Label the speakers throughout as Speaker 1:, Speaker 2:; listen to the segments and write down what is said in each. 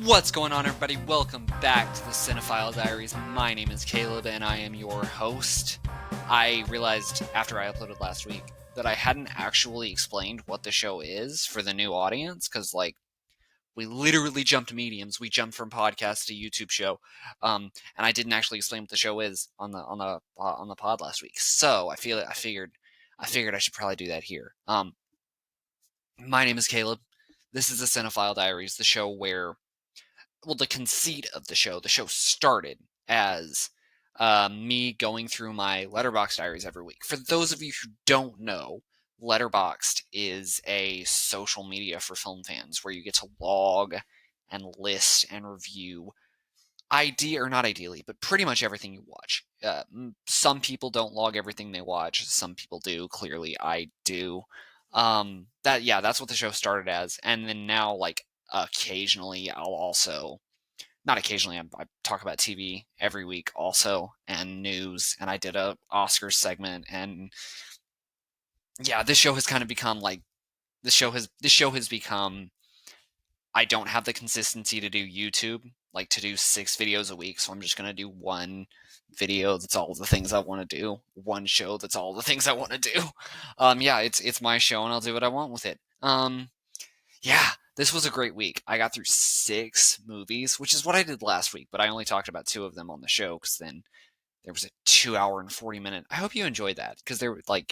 Speaker 1: What's going on, everybody? Welcome back to the Cinephile Diaries. My name is Caleb, and I am your host. I realized after I uploaded last week that I hadn't actually explained what the show is for the new audience, because, we literally jumped mediums. We jumped from podcast to YouTube show, and I didn't actually explain what the show is on the pod last week. So I figured I should probably do that here. My name is Caleb. This is the Cinephile Diaries, the show where, well, the conceit of the show started as me going through my Letterboxd diaries every week. For those of you who don't know, Letterboxd is a social media for film fans where you get to log and list and review not ideally, but pretty much everything you watch. Some people don't log everything they watch. Some people do. Clearly, I do. That's what the show started as, and then now, occasionally, I'll also not occasionally. I talk about TV every week also, and news, and I did a Oscars segment, and yeah, this show has kind of become like this show has become. I don't have the consistency to do YouTube, like to do 6 videos a week, so I'm just gonna do one video that's all the things I want to do, one show that's all the things I want to do. It's my show, and I'll do what I want with it. Yeah, this was a great week. I got through 6 movies, which is what I did last week, but I only talked about 2 of them on the show because then there was a 2 hour and 40 minute. I hope you enjoyed that because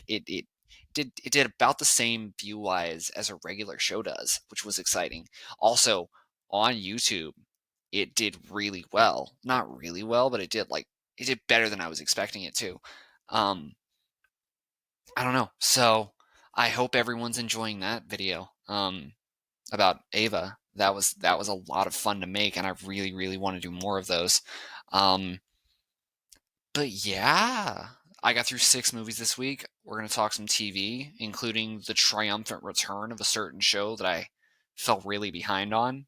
Speaker 1: it did about the same view wise as a regular show does, which was exciting. Also, on YouTube, it did really well. Not really well, but it did better than I was expecting it to. I don't know. So I hope everyone's enjoying that video. About Ava. That was a lot of fun to make, and I really, really want to do more of those. But yeah, I got through 6 movies this week. We're going to talk some TV, including the triumphant return of a certain show that I fell really behind on.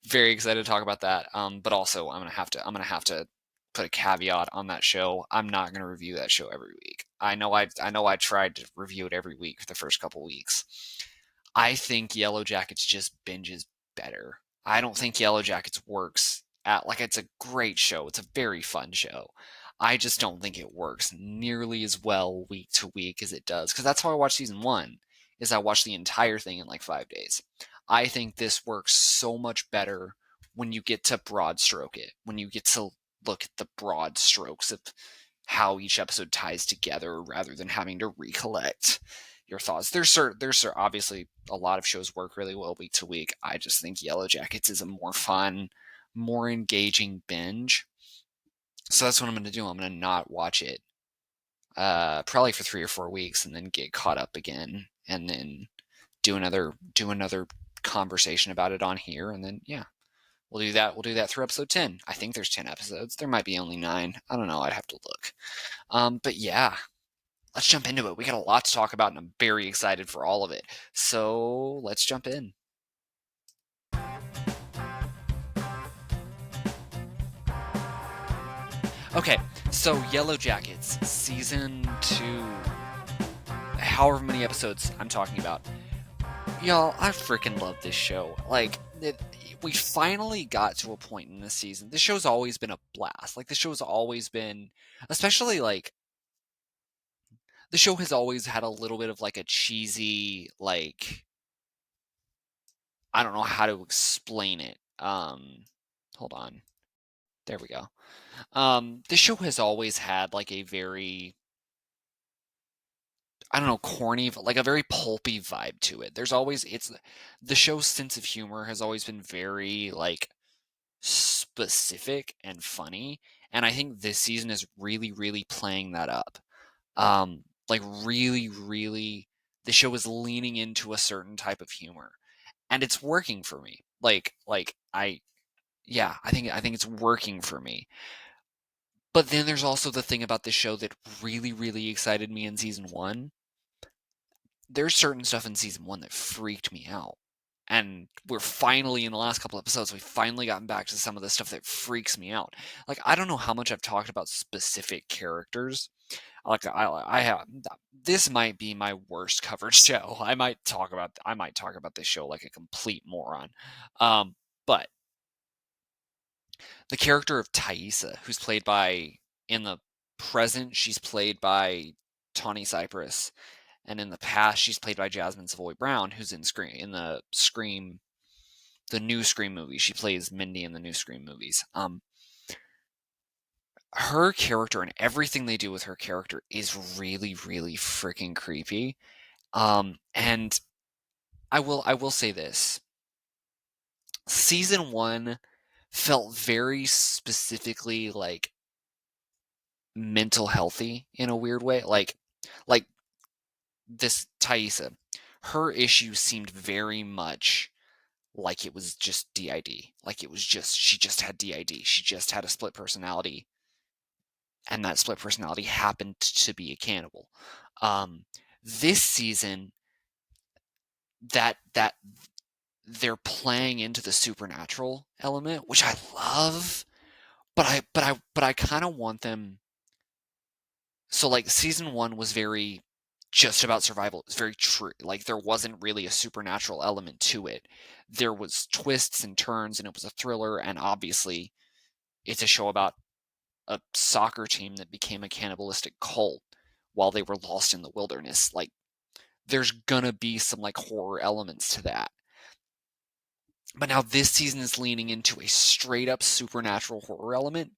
Speaker 1: Very excited to talk about that. But also, I'm gonna have to put a caveat on that show. I'm not going to review that show every week. I know I tried to review it every week for the first couple weeks. I think Yellow Jackets just binges better. I don't think Yellow Jackets works it's a great show. It's a very fun show. I just don't think it works nearly as well week to week as it does. Because that's how I watched season 1, is I watched the entire thing in like 5 days. I think this works so much better when you get to broad stroke it, when you get to look at the broad strokes of how each episode ties together rather than having to recollect your thoughts. There's obviously a lot of shows work really well week to week. I just think Yellow Jackets is a more fun, more engaging binge. So that's what I'm going to do. I'm going to not watch it probably for 3 or 4 weeks and then get caught up again and then do another conversation about it on here, and then we'll do that through episode 10. I think there's 10 episodes. There might be only 9. I don't know. I'd have to look. But yeah, let's jump into it. We got a lot to talk about, and I'm very excited for all of it. So let's jump in. Okay, so Yellow Jackets, season 2, however many episodes I'm talking about. Y'all, I freaking love this show. We finally got to a point in this season. This show's always been a blast. The show's always been, especially the show has always had a little bit of a cheesy, I don't know how to explain it. Hold on. There we go. The show has always had a very, I don't know, corny, but a very pulpy vibe to it. The show's sense of humor has always been very specific and funny, and I think this season is really, really playing that up. Really, really, the show is leaning into a certain type of humor, and it's working for me. I think it's working for me. But then there's also the thing about this show that really, really excited me in season 1. There's certain stuff in season 1 that freaked me out. And we're finally, in the last couple episodes, we've finally gotten back to some of the stuff that freaks me out. I don't know how much I've talked about specific characters. I have, this might be my worst covered show. I might talk about this show like a complete moron. But the character of Thaisa, who's played by, in the present, she's played by Tawny Cypress, and in the past, she's played by Jasmine Savoy Brown, who's in the new Scream movie. She plays Mindy in the new Scream movies. Her character and everything they do with her character is really, really freaking creepy. And I will say this. Season 1 felt very specifically like mental healthy in a weird way. Like this Thaisa, her issue seemed very much like it was just DID. Like it was just, she just had DID. She just had a split personality, and that split personality happened to be a cannibal. This season, that they're playing into the supernatural element, which I love, but I kind of want them. So like season 1 was very just about survival. It was very true. Like there wasn't really a supernatural element to it. There was twists and turns, and it was a thriller. And obviously, it's a show about a soccer team that became a cannibalistic cult while they were lost in the wilderness. Like there's gonna be some like horror elements to that. But now this season is leaning into a straight up supernatural horror element.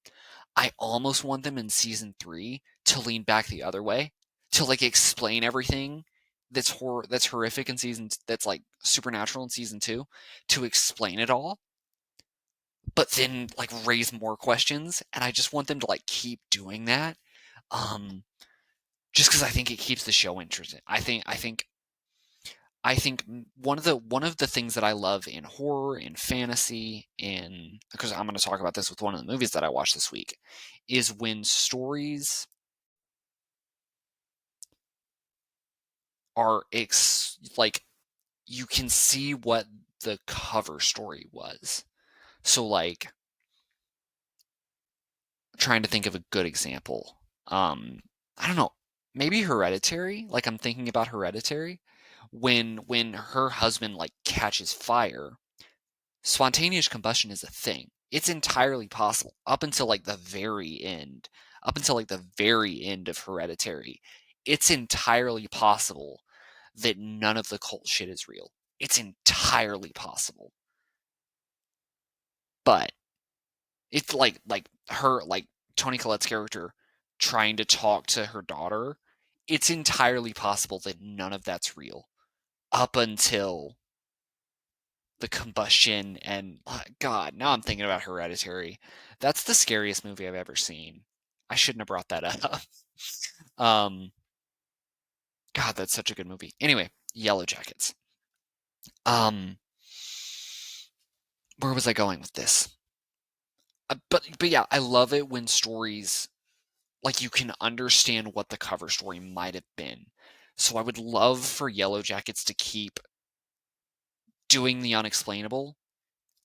Speaker 1: I almost want them in season 3 to lean back the other way, to like explain everything that's horrific in that's like supernatural in season 2, to explain it all, but then like raise more questions. And I just want them to like keep doing that. Um, just because I think it keeps the show interesting. I think one of the things that I love in horror, in fantasy, in, because I'm going to talk about this with one of the movies that I watched this week, is when stories are like you can see what the cover story was. So like trying to think of a good example. I don't know, maybe Hereditary. Like I'm thinking about Hereditary, when her husband like catches fire. Spontaneous combustion is a thing. It's entirely possible up until like the very end. Up until like the very end of Hereditary, it's entirely possible that none of the cult shit is real. It's entirely possible. But it's like her, like Toni Collette's character trying to talk to her daughter. It's entirely possible that none of that's real up until the combustion. And God, now I'm thinking about Hereditary. That's the scariest movie I've ever seen. I shouldn't have brought that up. um, God, that's such a good movie. Anyway, Yellow Jackets. Um, where was I going with this? But yeah, I love it when stories, like you can understand what the cover story might have been. So I would love for Yellow Jackets to keep doing the unexplainable,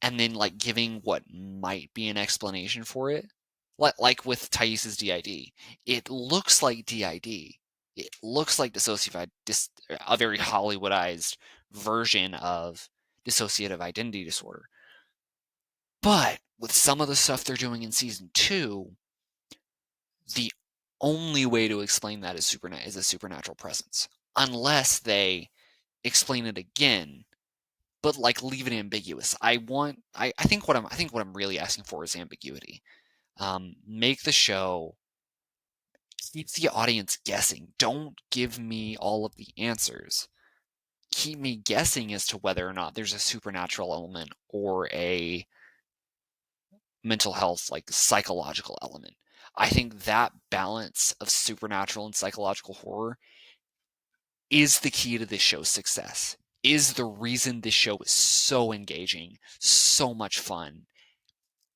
Speaker 1: and then like giving what might be an explanation for it. Like with Thaisa's DID, it looks like DID. It looks like a very Hollywoodized version of dissociative identity disorder. But with some of the stuff they're doing in season 2, the only way to explain that is a supernatural presence, unless they explain it again, but like leave it ambiguous. I think what I'm really asking for is ambiguity. Make the show, keep the audience guessing. Don't give me all of the answers. Keep me guessing as to whether or not there's a supernatural element or a mental health, like psychological element. I think that balance of supernatural and psychological horror is the key to this show's success, is the reason this show is so engaging, so much fun,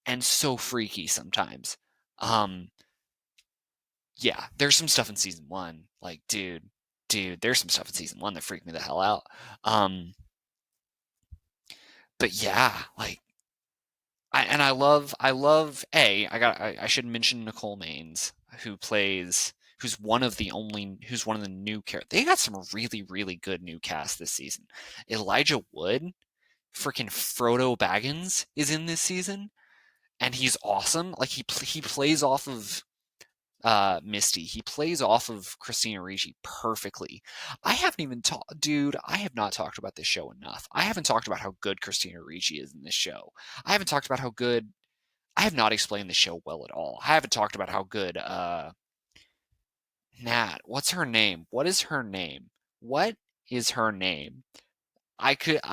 Speaker 1: and so freaky sometimes. Um, yeah, there's some stuff in season 1, like, dude, there's some stuff in season 1 that freaked me the hell out. Um, but yeah, like, I should mention Nicole Maines, who's one of the new characters. They got some really, really good new cast this season. Elijah Wood freaking Frodo Baggins is in this season, and he's awesome. Like he plays off of Misty. He plays off of Christina Ricci perfectly. I haven't even talked, dude. I have not talked about this show enough. I haven't talked about how good Christina Ricci is in this show. I haven't talked about how good. I have not explained the show well at all. I haven't talked about how good Nat. What's her name? What is her name? What is her name? I can't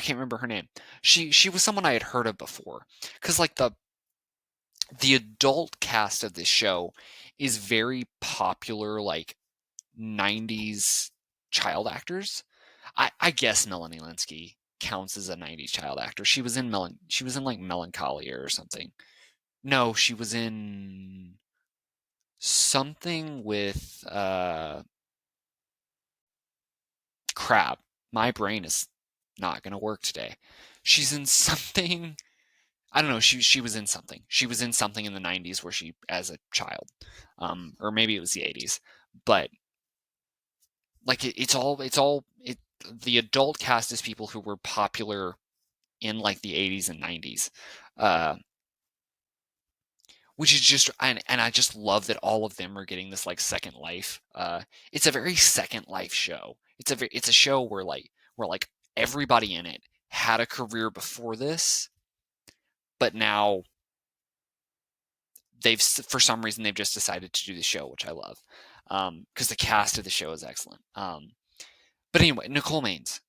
Speaker 1: remember her name. She was someone I had heard of before, because like the adult cast of this show is very popular, like 90s child actors. I guess Melanie Linsky counts as a 90s child actor. She was in like Melancholia or something. No, she was in something with crap. My brain is not gonna work today. She's in something. I don't know. She was in something. She was in something in the 90s where she as a child, or maybe it was the 80s. But like the adult cast is people who were popular in like the 80s and 90s, uh, which is just and I just love that all of them are getting this like second life. It's a very second life show. It's a show where like everybody in it had a career before this, but now they've for some reason they've just decided to do the show, which I love, because the cast of the show is excellent. But anyway, Nicole Maines,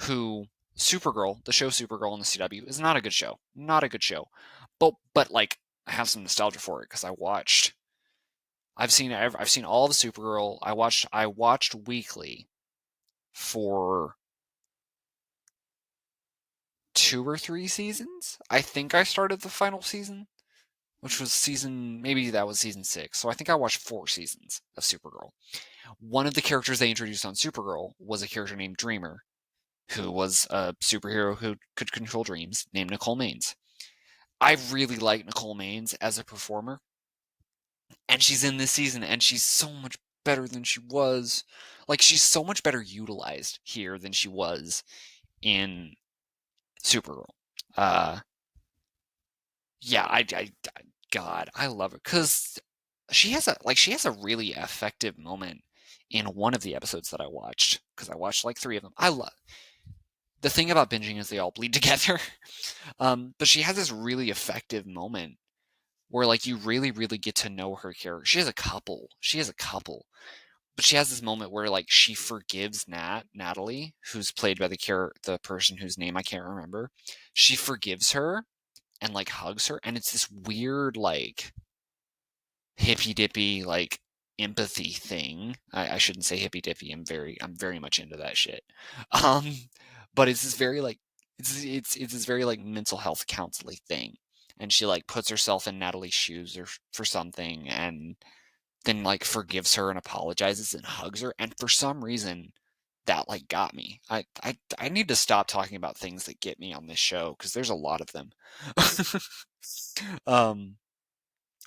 Speaker 1: who Supergirl, the show Supergirl on the CW is not a good show, not a good show, but like I have some nostalgia for it because I've seen all of Supergirl. I watched weekly for 2 or 3 seasons. I think I started the final season, which was maybe that was season 6. So I think I watched 4 seasons of Supergirl. One of the characters they introduced on Supergirl was a character named Dreamer, who was a superhero who could control dreams, named Nicole Maines. I really like Nicole Maines as a performer, and she's in this season, and she's so much better than she was. Like, she's so much better utilized here than she was in Supergirl. Uh, yeah, God, I love her because she has a really effective moment in one of the episodes that I watched, because I watched like 3 of them. I love the thing about binging is they all bleed together. But she has this really effective moment where like you really, really get to know her character. She has a couple. But she has this moment where like she forgives Natalie, who's played by the person whose name I can't remember. She forgives her and like hugs her, and it's this weird like hippy dippy like empathy thing. I shouldn't say hippy dippy. I'm very much into that shit. Um, but it's this very like it's this very like mental health counseling thing, and she like puts herself in Natalie's shoes or for something, and then like forgives her and apologizes and hugs her, and for some reason that like got me. I need to stop talking about things that get me on this show because there's a lot of them. um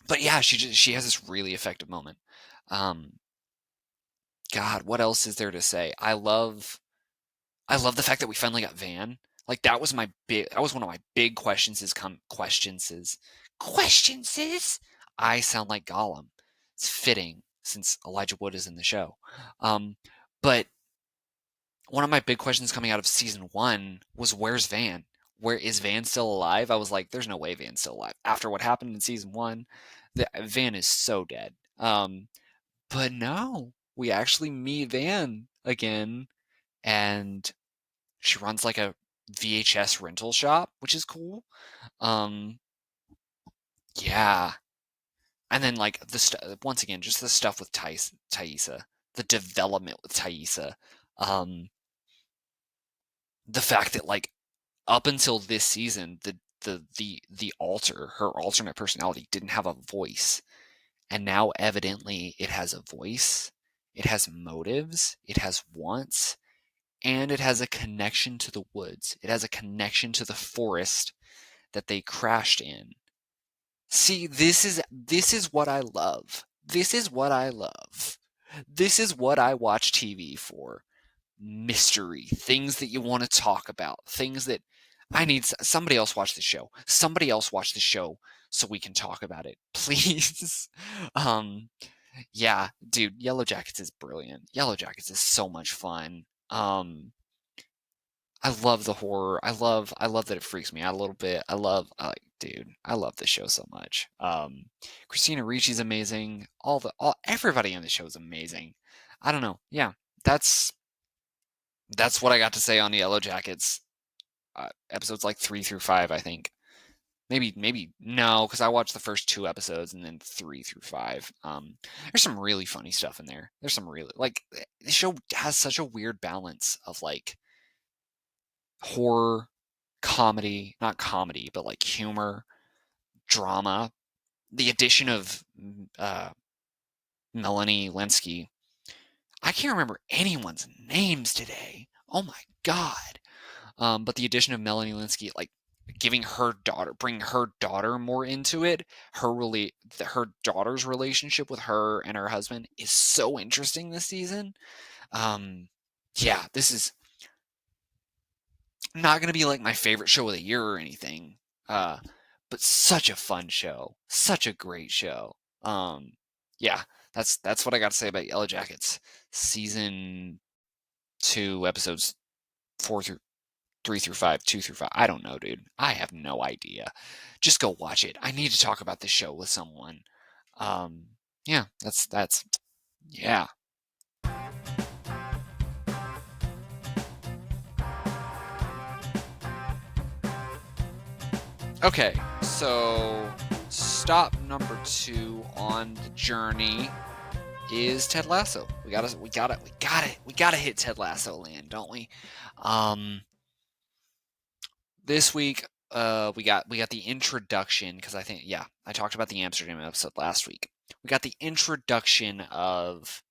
Speaker 1: but yeah, she has this really effective moment. Um, God, what else is there to say? I love the fact that we finally got Van. Like that was one of my big questions. Questions is. I sound like Gollum. It's fitting since Elijah Wood is in the show. But one of my big questions coming out of season 1 was, where's Van? Where is Van still alive? I was like, there's no way Van's still alive. After what happened in season 1, Van is so dead. But no, we actually meet Van again, and she runs like a VHS rental shop, which is cool. Um, yeah. And then like once again, just the stuff with Thaisa, the development with Thaisa, um, the fact that like up until this season, her alternate personality didn't have a voice, and now evidently it has a voice, it has motives, it has wants, and it has a connection to the woods. It has a connection to the forest that they crashed in. See, this is what I love. This is what I love. This is what I watch TV for. mystery, things that you want to talk about, things that I need somebody else watch the show. Somebody else watch the show so we can talk about it, please. um, yeah, dude, Yellow Jackets is brilliant. Yellow Jackets is so much fun. I love the horror. I love that it freaks me out a little bit. Dude, I love the show so much. Christina Ricci's amazing. Everybody on the show is amazing. I don't know. Yeah, that's what I got to say on Yellow Jackets. Episodes like 3 through 5, I think. Maybe no, because I watched the first 2 episodes and then 3 through 5. There's some really funny stuff in there. There's some really the show has such a weird balance of like horror, comedy, not comedy, but like humor, drama. The addition of Melanie Linsky. I can't remember anyone's names today. Oh my god. But the addition of Melanie Linsky, like bringing her daughter more into it, her daughter's relationship with her and her husband is so interesting this season. Yeah, this is not going to be like my favorite show of the year or anything, but such a fun show, such a great show. Yeah, that's what I got to say about Yellow Jackets, season 2, episodes 3 through 5, 2 through 5. I don't know, dude. I have no idea. Just go watch it. I need to talk about this show with someone. Yeah, that's yeah. Okay, so stop number 2 on the journey is Ted Lasso. We gotta hit Ted Lasso land, don't we? This week, we got the introduction, because I think, yeah, I talked about the Amsterdam episode last week. We got the introduction of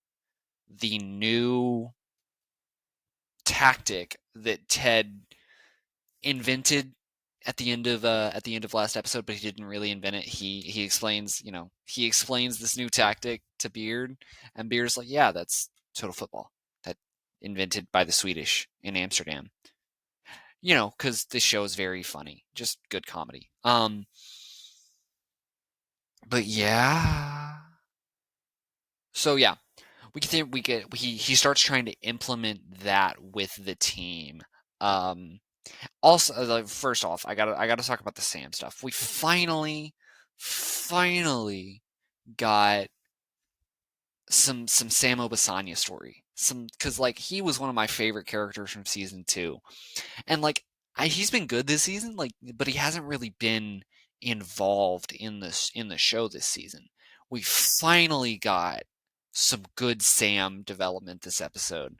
Speaker 1: the new tactic that Ted invented at the end of last episode, but he didn't really invent it. He explains, this new tactic to Beard, and Beard's like, yeah, that's total football, that invented by the Swedish in Amsterdam. Because this show is very funny, just good comedy. But yeah. So yeah, he starts trying to implement that with the team. Also, like, first off, I gotta talk about the Sam stuff. We finally got some Sam Obasanya story. Because like he was one of my favorite characters from season 2, and like he's been good this season, like, but he hasn't really been involved in the show this season. We finally got some good Sam development this episode.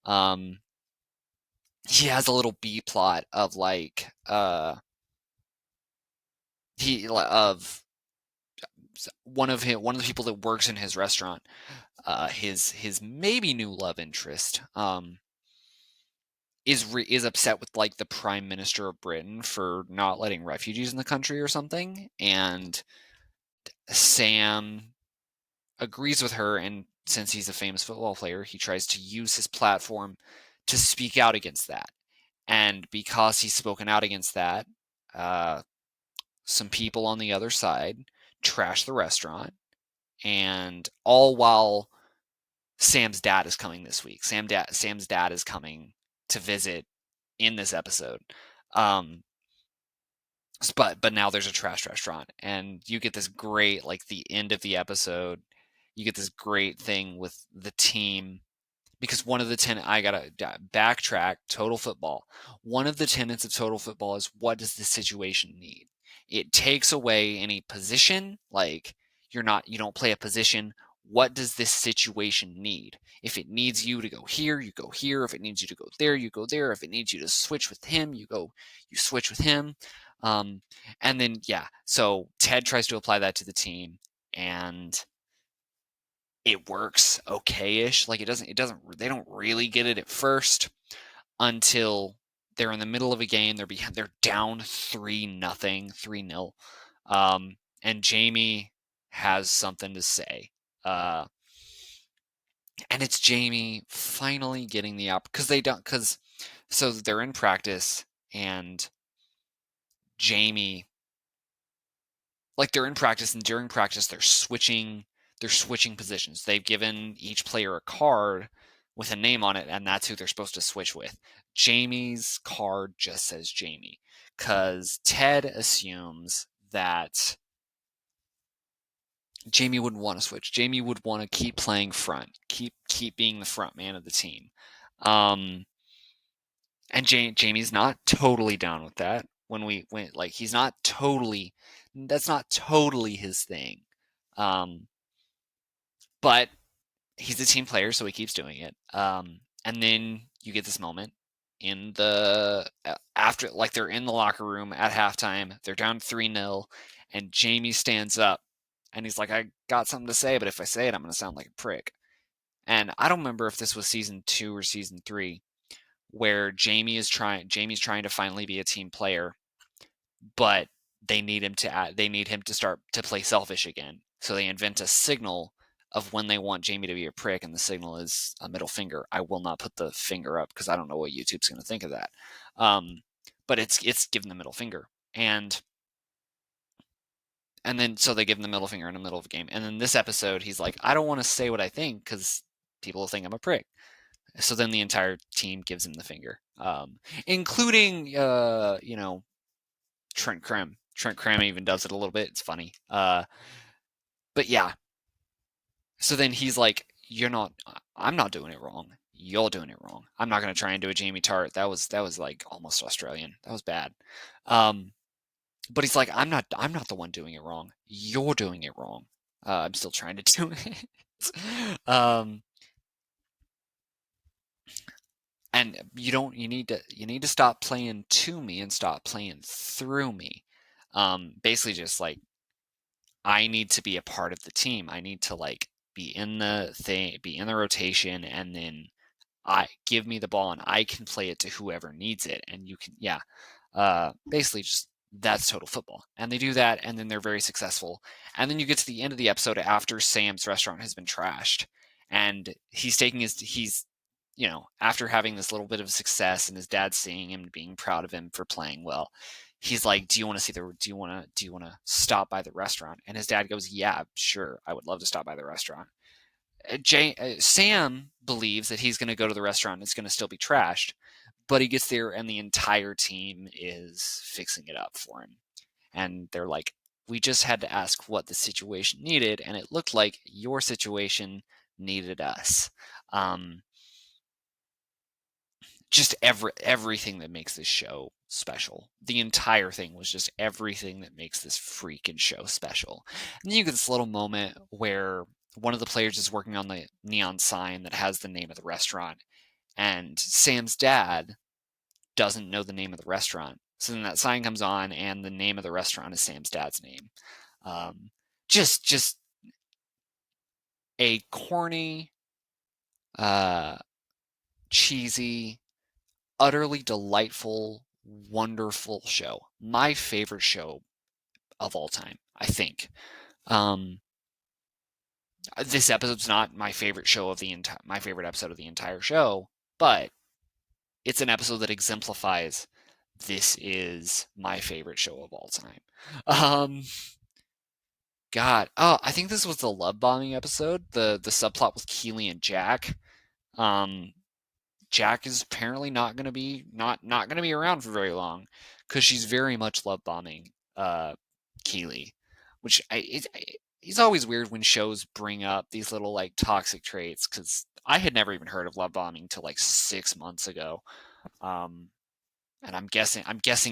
Speaker 1: He has a little B plot of like he of one of the people that works in his restaurant, his maybe new love interest, is upset with like the Prime Minister of Britain for not letting refugees in the country or something, and Sam agrees with her, and since he's a famous football player, he tries to use his platform to speak out against that. And because he's spoken out against that, some people on the other side trash the restaurant, and all while Sam's dad is coming this week. Sam's dad is coming to visit in this episode. But now there's a trash restaurant, and you get this great, like, the end of the episode, you get this great thing with the team, because one of the I gotta backtrack. Total Football. One of the tenets of Total Football is, what does the situation need? It takes away any position. Like, you don't play a position. What does this situation need? If it needs you to go here, you go here. If it needs you to go there, you go there. If it needs you to switch with him, you switch with him. And then, yeah, so Ted tries to apply that to the team, and it works okay-ish. Like, they don't really get it at first until they're in the middle of a game. They're down 3-0. And Jamie has something to say. And And it's Jamie finally getting the because they don't, so they're in practice, and Jamie, like, they're in practice, and during practice they're switching positions. They've given each player a card with a name on it, and that's who they're supposed to switch with. Jamie's card just says Jamie, because Ted assumes that Jamie wouldn't want to switch. Jamie would want to keep playing front, keep being the front man of the team. And Jamie's not totally down with that. When like, he's not totally, that's not totally his thing. But he's a team player, so he keeps doing it. And then you get this moment in the after, like, they're in the locker room at halftime. They're down 3-0, and Jamie stands up, and he's like, "I got something to say, but if I say it, I'm going to sound like a prick." And I don't remember if this was season 2 or season 3, where Jamie's trying to finally be a team player, but they need him to start to play selfish again. So they invent a signal of when they want Jamie to be a prick, and the signal is a middle finger. I will not put the finger up because I don't know what YouTube's going to think of that. But it's giving the middle finger, and then so they give him the middle finger in the middle of a game. And then this episode, he's like, I don't want to say what I think because people will think I'm a prick. So then the entire team gives him the finger, including Trent Krem. Trent Krem even does it a little bit. It's funny. But yeah. So then he's like, I'm not doing it wrong. You're doing it wrong. I'm not going to try and do a Jamie Tart. That was like almost Australian. That was bad. But he's like, I'm not the one doing it wrong. You're doing it wrong. I'm still trying to do it. And you need to stop playing to me and stop playing through me. Basically just like, I need to be a part of the team. I need to, like, be in the rotation, and then give me the ball and I can play it to whoever needs it. And you can, basically just, that's total football. And they do that, and then they're very successful. And then you get to the end of the episode after Sam's restaurant has been trashed, and after having this little bit of success and his dad seeing him and being proud of him for playing well, he's like, do you want to stop by the restaurant? And his dad goes, yeah, sure, I would love to stop by the restaurant. Sam believes that he's going to go to the restaurant and it's going to still be trashed, but he gets there and the entire team is fixing it up for him. And they're like, we just had to ask what the situation needed, and it looked like your situation needed us. Just everything that makes this show special. The entire thing was just everything that makes this freaking show special. And then you get this little moment where one of the players is working on the neon sign that has the name of the restaurant, and Sam's dad doesn't know the name of the restaurant. So then that sign comes on, and the name of the restaurant is Sam's dad's name. Just a corny, cheesy, utterly delightful, wonderful show. My favorite show of all time, I think. This episode's not my favorite my favorite episode of the entire show, but it's an episode that exemplifies, this is my favorite show of all time. God, I think this was the love bombing episode. The subplot with Keely and Jack. Jack is apparently not going to be around for very long, because she's very much love bombing Keely, which it's always weird when shows bring up these little, like, toxic traits, because I had never even heard of love bombing till like 6 months ago. And I'm guessing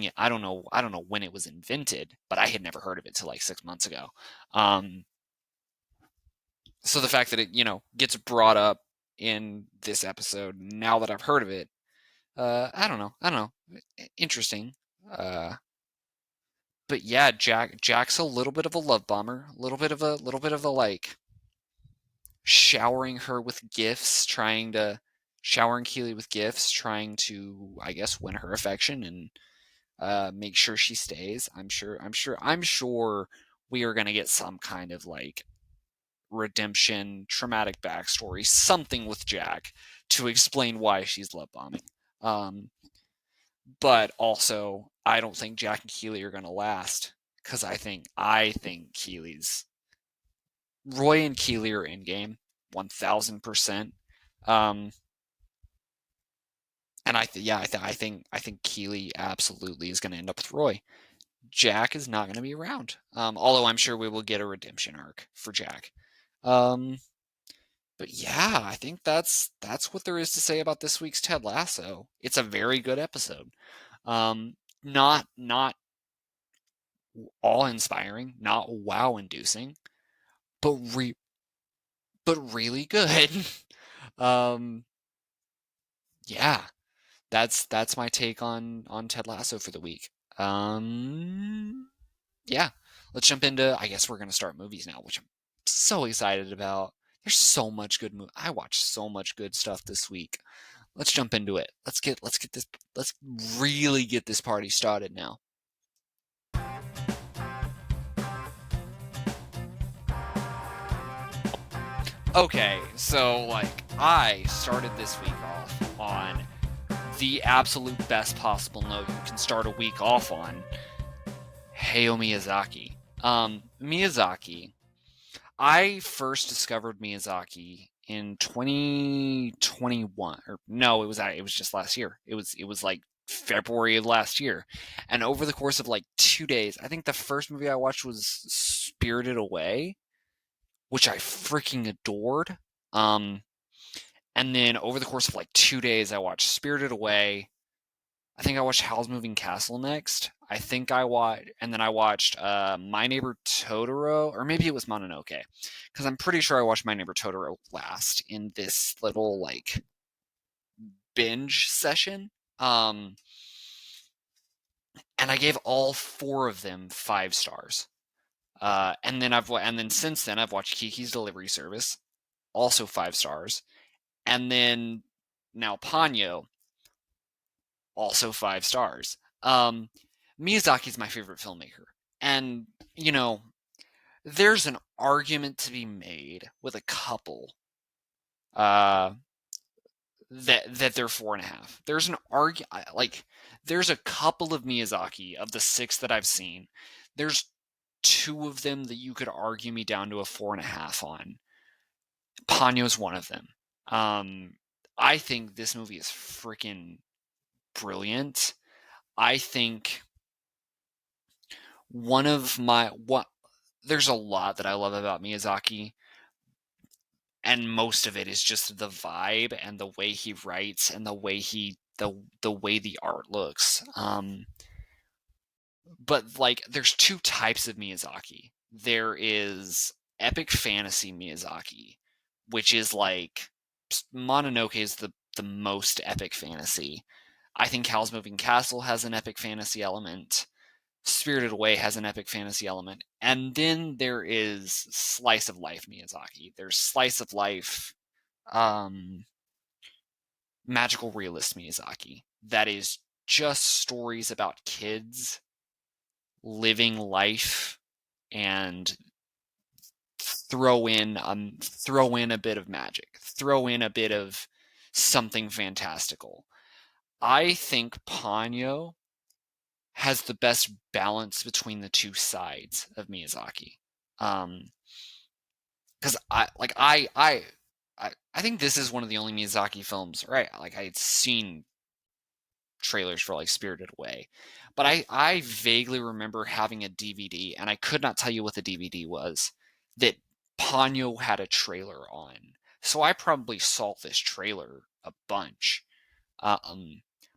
Speaker 1: it. I don't know when it was invented, but I had never heard of it till like 6 months ago. So the fact that it, gets brought up in this episode, now that I've heard of it, I don't know. Interesting. But yeah, Jack's a little bit of a love bomber, a little bit of a like, showering Keely with gifts, trying to, I guess, win her affection and make sure she stays. I'm sure we are going to get some kind of, like, redemption, traumatic backstory, something with Jack to explain why she's love bombing. But also, I don't think Jack and Keely are going to last, because I think Keely's Roy and Keely are in game 1000%. And I think Keely absolutely is going to end up with Roy. Jack is not going to be around. Although I'm sure we will get a redemption arc for Jack. But yeah, I think that's what there is to say about this week's Ted Lasso. It's a very good episode. Not awe-inspiring, not wow-inducing, but really good. Yeah, that's my take on Ted Lasso for the week. Yeah, let's jump into. I guess we're gonna start movies now, which I'm so excited about. There's so much good I watched so much good stuff this week. Let's jump into it. Let's get this. Let's really get this party started now. Okay, so like I started this week off on the absolute best possible note you can start a week off on. Hayao Miyazaki. Miyazaki. I first discovered Miyazaki in 2021, or no, it was just last year. It was like February of last year, and over the course of like 2 days, I think the first movie I watched was Spirited Away, which I freaking adored. And then over the course of like 2 days, I watched Spirited Away. I think I watched Howl's Moving Castle next. And then I watched My Neighbor Totoro, or maybe it was Mononoke, because I'm pretty sure I watched My Neighbor Totoro last in this little like binge session. And I gave all 4 of them 5 stars. And then since then I've watched Kiki's Delivery Service, also 5 stars, and then now Ponyo, also 5 stars. Miyazaki's my favorite filmmaker, and you know, there's an argument to be made with a couple that they're 4.5. There's a couple of Miyazaki of the 6 that I've seen. There's 2 of them that you could argue me down to a 4.5 on. Ponyo's one of them. I think this movie is freaking brilliant. I think there's a lot that I love about Miyazaki, and most of it is just the vibe and the way he writes and the way the art looks. But like, there's 2 types of Miyazaki. There is epic fantasy Miyazaki, which is like Mononoke is the most epic fantasy. I think Howl's Moving Castle has an epic fantasy element. Spirited Away has an epic fantasy element. And then there is slice of life Miyazaki. There's slice of life magical realist Miyazaki. That is just stories about kids living life and throw in a bit of magic, throw in a bit of something fantastical. I think Ponyo has the best balance between the 2 sides of Miyazaki. Because I think this is one of the only Miyazaki films, right? Like, I had seen trailers for like Spirited Away, but I vaguely remember having a DVD, and I could not tell you what the DVD was, that Ponyo had a trailer on. So I probably saw this trailer a bunch.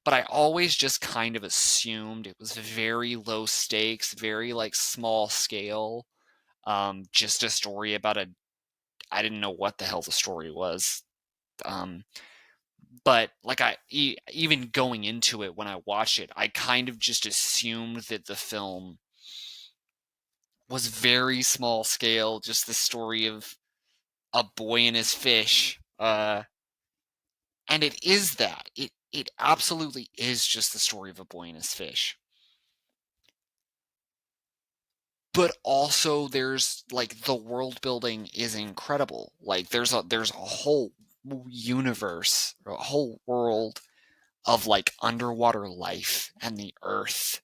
Speaker 1: But I always just kind of assumed it was very low stakes, very like small scale. Just a story about I didn't know what the hell the story was. But like even going into it, when I watched it, I kind of just assumed that the film was very small scale, just the story of a boy and his fish. And it is that. It absolutely is just the story of a boy and his fish. but also there's like the world building is incredible. Like there's a whole universe, a whole world of like underwater life and the earth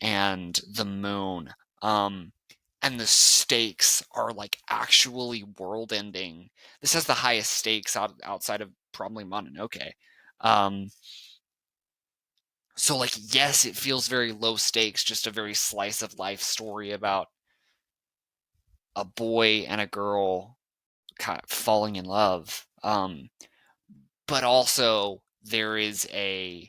Speaker 1: and the moon. Um, and the stakes are like actually world ending. This has the highest stakes outside of probably Mononoke. Um, so like yes, it feels very low stakes, just a very slice of life story about a boy and a girl kind of falling in love. But also there is an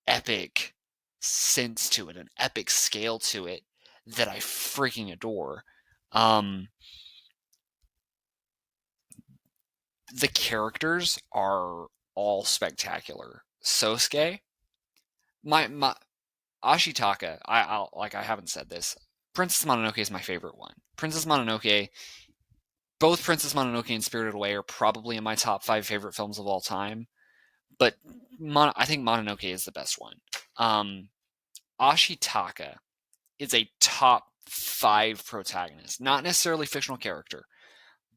Speaker 1: epic sense to it, an epic scale to it that I freaking adore. Um, the characters are all spectacular. Sosuke, my Ashitaka, I haven't said this. Princess Mononoke is my favorite one. Princess Mononoke, both Princess Mononoke and Spirited Away are probably in my top 5 favorite films of all time, but I think Mononoke is the best one. Ashitaka is a top 5 protagonist, not necessarily fictional character,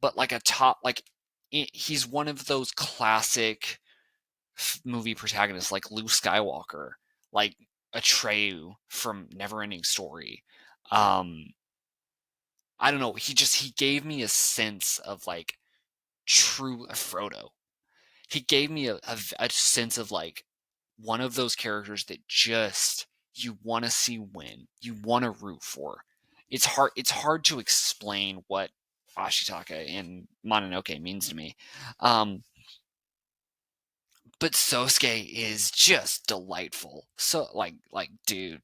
Speaker 1: but like a top, like he's one of those classic movie protagonists, like Luke Skywalker, like Atreyu from Neverending Story. Um, I don't know. He gave me a sense of like true Frodo. He gave me a sense of like one of those characters that just you want to see win, you want to root for. It's hard to explain what Ashitaka in Mononoke means to me. But Sosuke is just delightful. So like dude,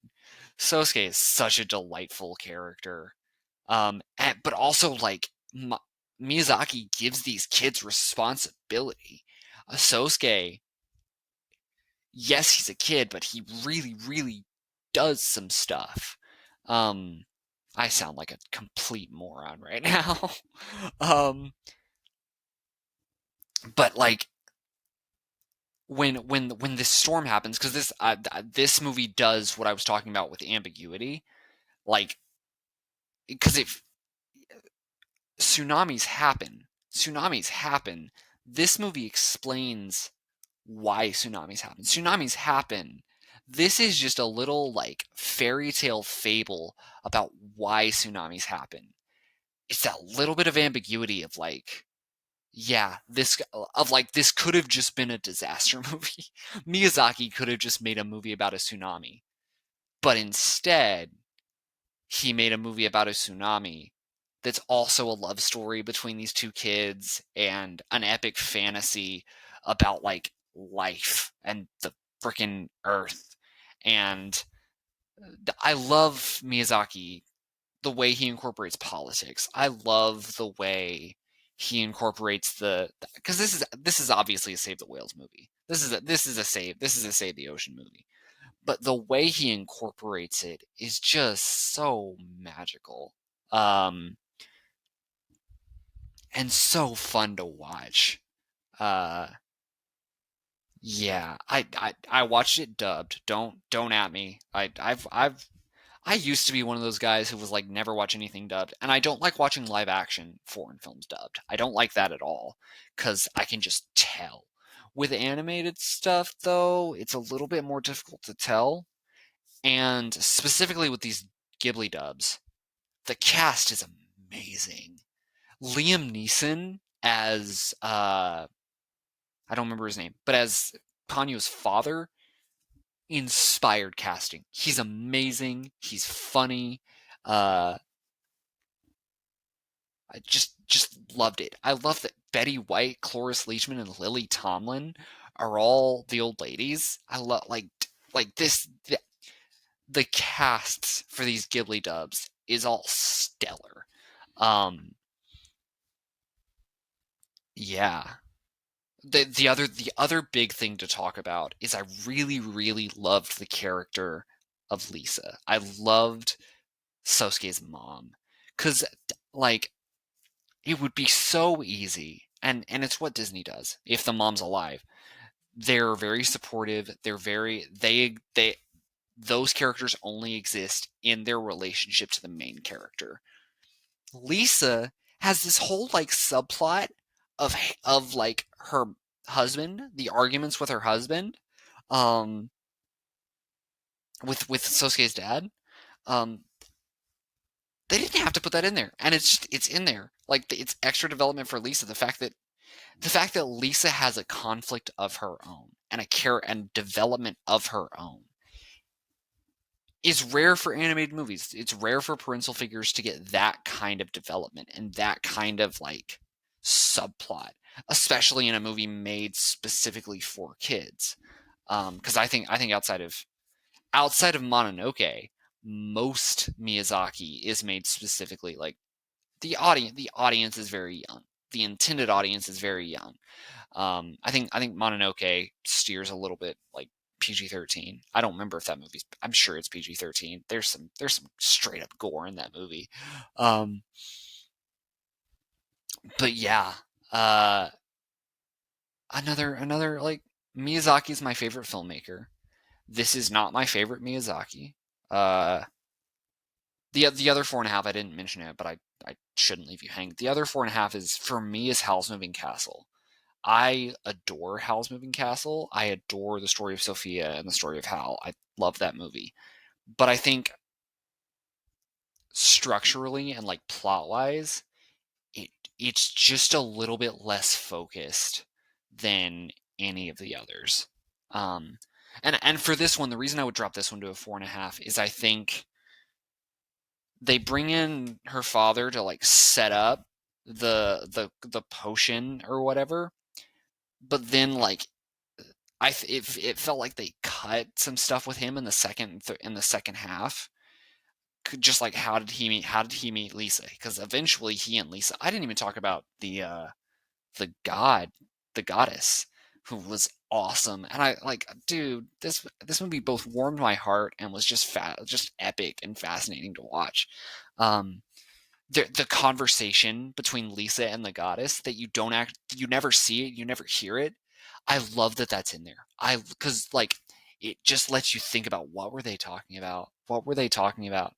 Speaker 1: Sosuke is such a delightful character. But also like Miyazaki gives these kids responsibility. Sosuke, yes, he's a kid, but he really, really does some stuff. Um, I sound like a complete moron right now. um, but like when this storm happens, because this movie does what I was talking about with ambiguity, like because if tsunamis happen. This movie explains why tsunamis happen. Tsunamis happen. This is just a little like fairy tale fable about why tsunamis happen. It's that little bit of ambiguity of like, yeah, this could have just been a disaster movie. Miyazaki could have just made a movie about a tsunami. But instead, he made a movie about a tsunami that's also a love story between these two kids and an epic fantasy about like life and the freaking earth. And I love Miyazaki, the way he incorporates politics. I love the way he incorporates because this is obviously a Save the Whales movie. This is a Save the Ocean movie. But the way he incorporates it is just so magical. Um, and so fun to watch. Uh, yeah, I watched it dubbed. Don't at me. I used to be one of those guys who was like never watch anything dubbed, and I don't like watching live action foreign films dubbed. I don't like that at all because I can just tell. With animated stuff though, it's a little bit more difficult to tell, and specifically with these Ghibli dubs, the cast is amazing. Liam Neeson as I don't remember his name, but as Ponyo's father, inspired casting. He's amazing. He's funny. Uh, I just loved it. I love that Betty White, Cloris Leachman, and Lily Tomlin are all the old ladies. I love like this. The casts for these Ghibli dubs is all stellar. Um, yeah. The other big thing to talk about is I really really loved the character of Lisa. I loved Sosuke's mom because like it would be so easy, and it's what Disney does. If the mom's alive, they're very supportive. They're very those characters only exist in their relationship to the main character. Lisa has this whole like subplot of like her husband, the arguments with her husband, um, with Sosuke's dad. Um, they didn't have to put that in there, and it's in there. Like it's extra development for Lisa. The fact that Lisa has a conflict of her own and a care and development of her own is rare for animated movies. It's rare for parental figures to get that kind of development and that kind of like subplot, especially in a movie made specifically for kids. Because I think outside of Mononoke, most Miyazaki is made specifically like the audience is very young. The intended audience is very young. I think Mononoke steers a little bit like PG-13. I don't remember if that movie's. I'm sure it's PG-13. There's some straight up gore in that movie. Um, but yeah, uh, another like Miyazaki's my favorite filmmaker. This is not my favorite Miyazaki. Uh, the other 4.5 I didn't mention it, but I shouldn't leave you hanging. The other 4.5 is for me is Howl's Moving Castle. I adore Howl's Moving Castle. I adore the story of Sophia and the story of Howl. I love that movie. But I think structurally and like plot wise, it's just a little bit less focused than any of the others. Um, and for this one, the reason I would drop this one to a 4.5 is I think they bring in her father to like set up the potion or whatever, but then like it felt like they cut some stuff with him in the second half. Just like how did he meet Lisa? Because eventually he and Lisa. I didn't even talk about the god, the goddess, who was awesome. And I like, dude, this movie both warmed my heart and was just epic and fascinating to watch. Um, the conversation between Lisa and the goddess that you never see it, you never hear it. I love that that's in there. Because like it just lets you think about what were they talking about? What were they talking about?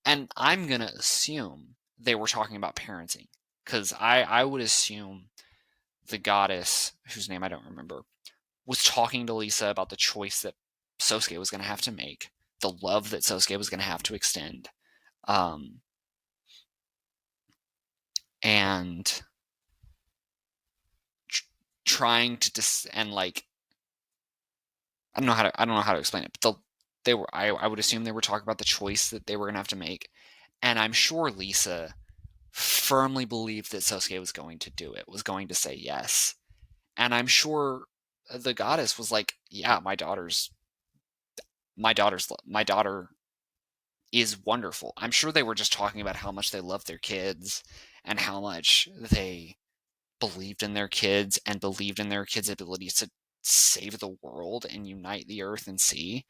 Speaker 1: And I'm gonna assume they were talking about parenting. Because I would assume the goddess, whose name I don't remember, was talking to Lisa about the choice that Sosuke was gonna have to make, the love that Sosuke was gonna have to extend. Um, and trying to and like I don't know how to explain it, but they were I would assume they were talking about the choice that they were gonna have to make, and I'm sure Lisa firmly believed that Sosuke was going to do it, was going to say yes, and I'm sure the goddess was like, yeah, my daughter is wonderful. I'm sure they were just talking about how much they love their kids and how much they believed in their kids and believed in their kids' abilities to save the world and unite the earth and sea.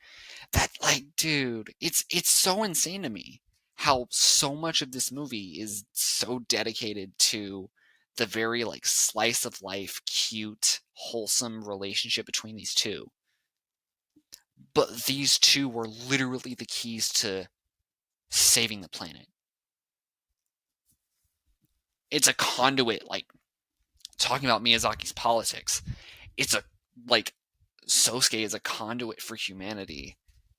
Speaker 1: That like, dude, it's so insane to me how so much of this movie is so dedicated to the very like slice of life, cute, wholesome relationship between these two. But these two were literally the keys to saving the planet. It's a conduit, like talking about Miyazaki's politics. It's a like Sosuke is a conduit for humanity,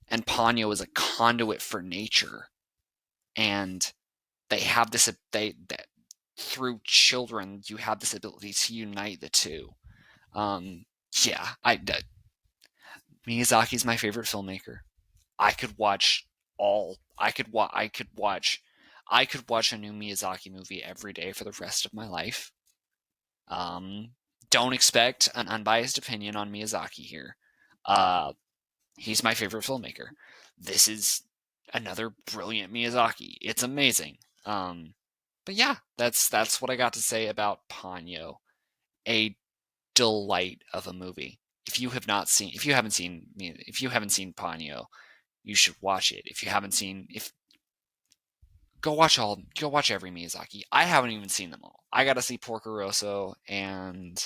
Speaker 1: and Ponyo is a conduit for nature. And they have this that through children you have this ability to unite the two. Yeah, Miyazaki's my favorite filmmaker. I could watch all. I could watch a new Miyazaki movie every day for the rest of my life. Um, don't expect an unbiased opinion on Miyazaki here. Uh, he's my favorite filmmaker. This is another brilliant Miyazaki. It's amazing. But yeah, that's what I got to say about Ponyo. A delight of a movie. If you haven't seen Ponyo, you should watch it. If you haven't seen, if go watch every Miyazaki. I haven't even seen them all. I got to see Porco Rosso and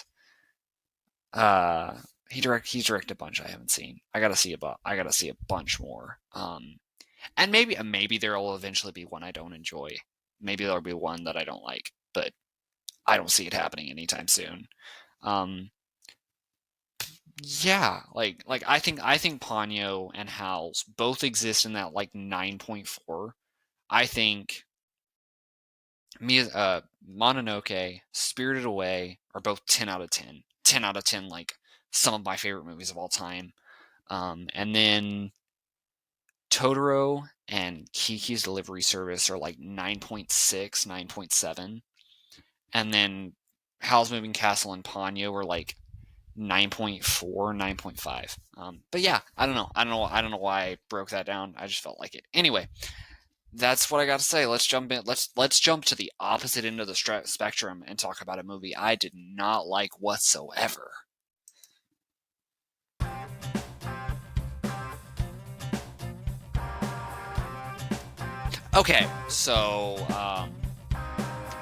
Speaker 1: He's directed a bunch I haven't seen. I gotta see a bunch more. And maybe there will eventually be one I don't enjoy. Maybe there'll be one that I don't like, but I don't see it happening anytime soon. Um, yeah, I think Ponyo and Howl's both exist in that like 9.4. I think Mononoke, Spirited Away are both 10 out of 10. 10 out of 10, like some of my favorite movies of all time. And then Totoro and Kiki's Delivery Service are like 9.6, 9.7. And then Howl's Moving Castle and Ponyo are like 9.4, 9.5. But yeah, I don't know. I don't know why I broke that down. I just felt like it. Anyway, that's what I got to say. Let's jump in. Let's jump to the opposite end of the spectrum and talk about a movie I did not like whatsoever. Okay, so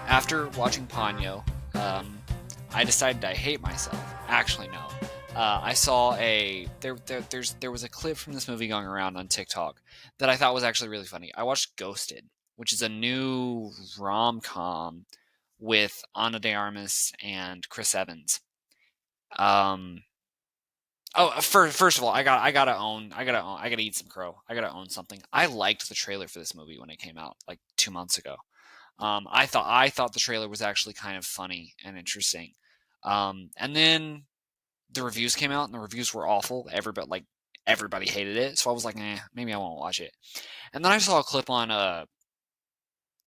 Speaker 1: after watching Ponyo, I decided I hate myself. Actually, no. I saw there was a clip from this movie going around on TikTok that I thought was actually really funny. I watched Ghosted, which is a new rom-com with Ana de Armas and Chris Evans. Um, first of all, I gotta eat some crow. I gotta own something. I liked the trailer for this movie when it came out like 2 months ago. I thought the trailer was actually kind of funny and interesting. And then the reviews came out and the reviews were awful. Everybody hated it. So I was like, maybe I won't watch it. And then I saw a clip on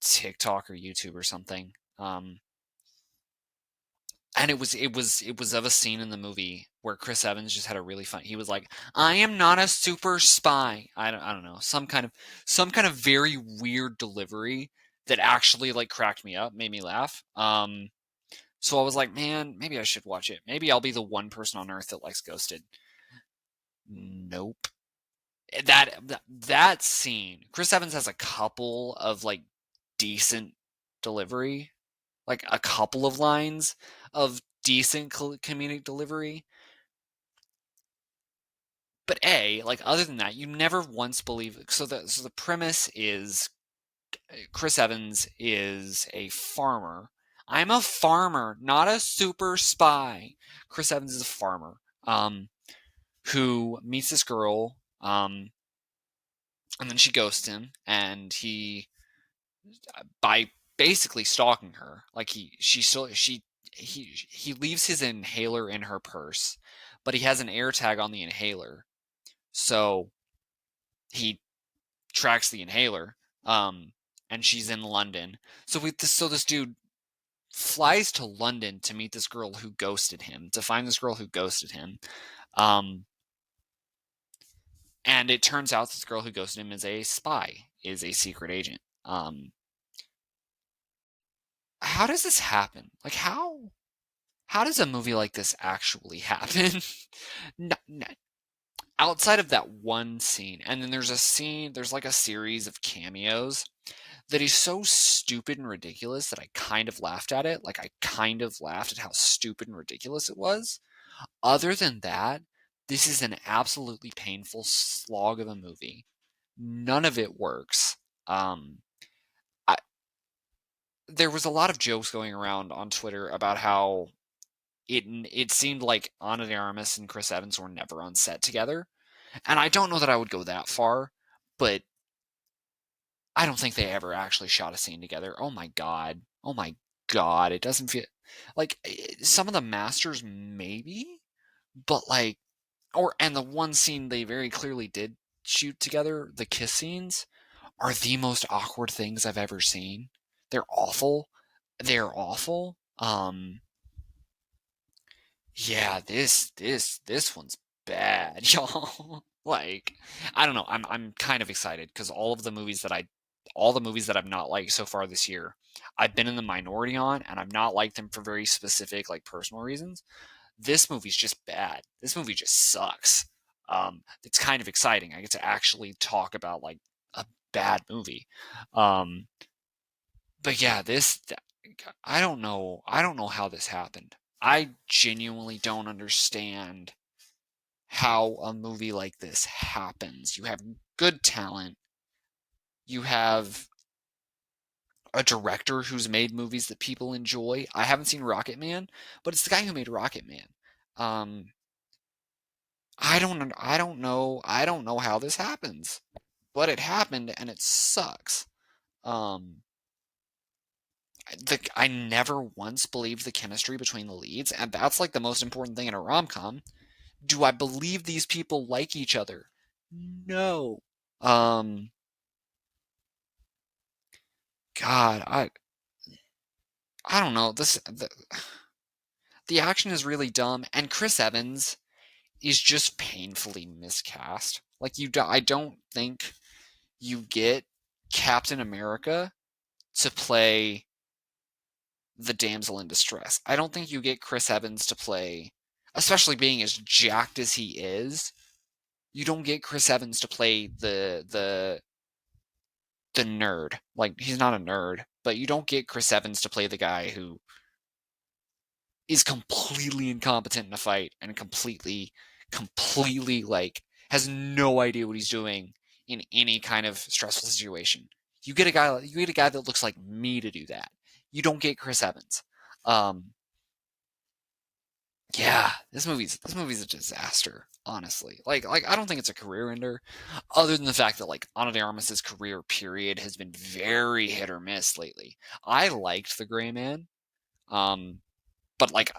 Speaker 1: TikTok or YouTube or something. And it was of a scene in the movie where Chris Evans just had a really fun. He was like, "I am not a super spy." I don't know, some kind of very weird delivery that actually like cracked me up, made me laugh. So I was like, man, maybe I should watch it. Maybe I'll be the one person on earth that likes Ghosted. Nope. That scene, Chris Evans has a couple of like decent delivery, like a couple of lines of decent comedic delivery. But like other than that, you never once believe. So the premise is Chris Evans is a farmer. I'm a farmer, not a super spy. Chris Evans is a farmer, who meets this girl, and then she ghosts him, and he, by basically stalking her, like he leaves his inhaler in her purse, but he has an air tag on the inhaler, so he tracks the inhaler, and she's in London. So this dude flies to London to meet this girl who ghosted him, to find this girl who ghosted him. Um, and it turns out this girl who ghosted him is a spy, is a secret agent. How does this happen? Like how does a movie like this actually happen? no, no, outside of that one scene, and then there's like a series of cameos that is so stupid and ridiculous that I kind of laughed at it. Like I kind of laughed at how stupid and ridiculous it was. Other than that, this is an absolutely painful slog of a movie. None of it works. Um, I, there was a lot of jokes going around on Twitter about how it seemed like Ana de Armas and Chris Evans were never on set together, and I don't know that I would go that far, but I don't think they ever actually shot a scene together. Oh my god. Oh my god. It doesn't feel like some of the masters maybe, but like and the one scene they very clearly did shoot together, the kiss scenes, are the most awkward things I've ever seen. They're awful. They're awful. Yeah, this one's bad, y'all. Like, I don't know. I'm kind of excited because all the movies that I've not liked so far this year, I've been in the minority on, and I've not liked them for very specific, like personal reasons. This movie's just bad. This movie just sucks. It's kind of exciting. I get to actually talk about like a bad movie. Um, but yeah, I don't know how this happened. I genuinely don't understand how a movie like this happens. You have good talent. You have a director who's made movies that people enjoy. I haven't seen Rocket Man, but it's the guy who made Rocket Man. Um, I don't know how this happens, but it happened and it sucks. Um, I never once believed the chemistry between the leads, and that's like the most important thing in a rom-com. Do I believe these people like each other? No. Um, God, I don't know. The action is really dumb, and Chris Evans is just painfully miscast. Like I don't think you get Captain America to play the damsel in distress. I don't think you get Chris Evans to play, especially being as jacked as he is. You don't get Chris Evans to play the nerd. Like, he's not a nerd, but you don't get Chris Evans to play the guy who is completely incompetent in a fight and completely like has no idea what he's doing in any kind of stressful situation. You get a guy that looks like me to do that. You don't get Chris Evans. Um, yeah, this movie's a disaster, honestly. Like I don't think it's a career ender, other than the fact that like Ana de Armas's career period has been very hit or miss lately. I liked The Gray Man, um, but like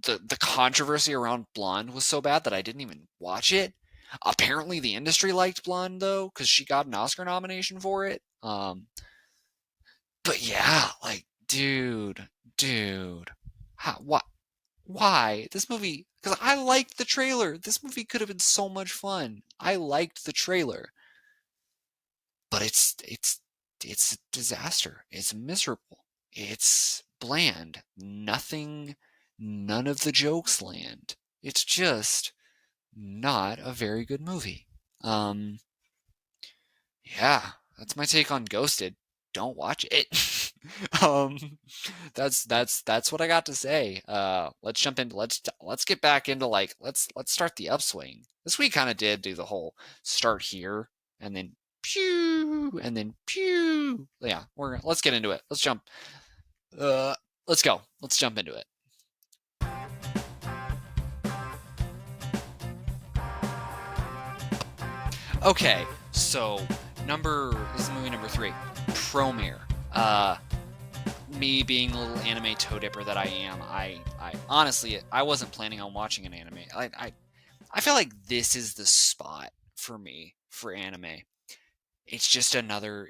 Speaker 1: the controversy around Blonde was so bad that I didn't even watch it. Apparently, the industry liked Blonde though, because she got an Oscar nomination for it. But yeah, like, dude, what? Why this movie? Because I liked the trailer. This movie could have been so much fun. I liked the trailer, but it's a disaster. It's miserable. It's bland. None of the jokes land. It's just not a very good movie. Um, yeah, that's my take on Ghosted. Don't watch it. um, that's what I got to say. Let's jump into let's get back into like let's start the upswing. This week kind of did do the whole start here and then pew and then pew. Yeah, let's get into it. Let's jump. Let's go. Let's jump into it. Okay, so this is movie number 3, Promare. Uh, Me being a little anime toe dipper that I am, I honestly I wasn't planning on watching an anime. I feel like this is the spot for me for anime. It's just another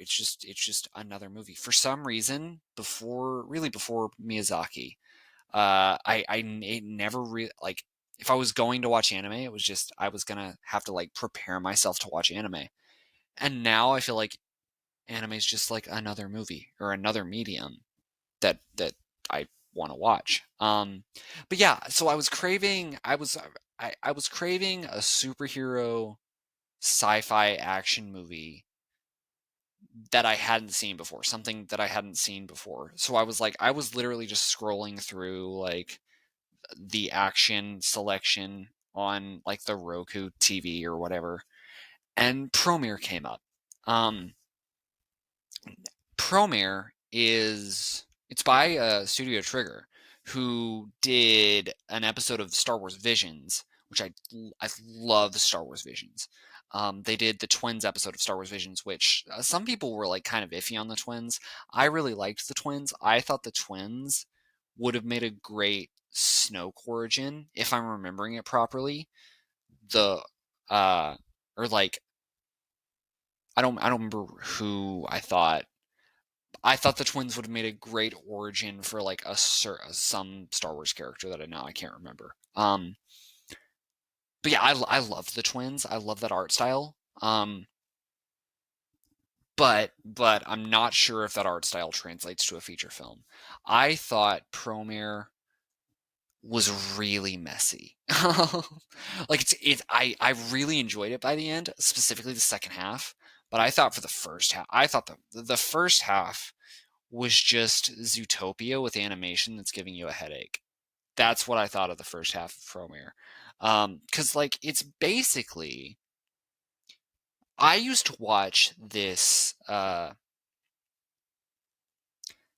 Speaker 1: movie. For some reason, before Miyazaki, it never really like if I was going to watch anime, it was just I was gonna have to like prepare myself to watch anime. And now I feel like anime is just like another movie or another medium that I want to watch. But yeah, so I was craving a superhero sci-fi action movie that I hadn't seen before, something that I hadn't seen before. So I was literally just scrolling through like the action selection on like the Roku TV or whatever, and Promare came up. Um, Promare it's by Studio Trigger, who did an episode of Star Wars Visions, which I love the Star Wars Visions. They did the Twins episode of Star Wars Visions, which some people were like kind of iffy on the Twins. I really liked the Twins. I thought the Twins would have made a great Snoke origin if I'm remembering it properly. The or like I don't remember who I thought the twins would have made a great origin for like some Star Wars character that I can't remember. But yeah, I love the twins. I love that art style. But I'm not sure if that art style translates to a feature film. I thought Promare was really messy. Like I really enjoyed it by the end, specifically the second half. But I thought for the first half, I thought the first half was just Zootopia with animation that's giving you a headache. That's what I thought of the first half of Promare. Because like it's basically, I used to watch this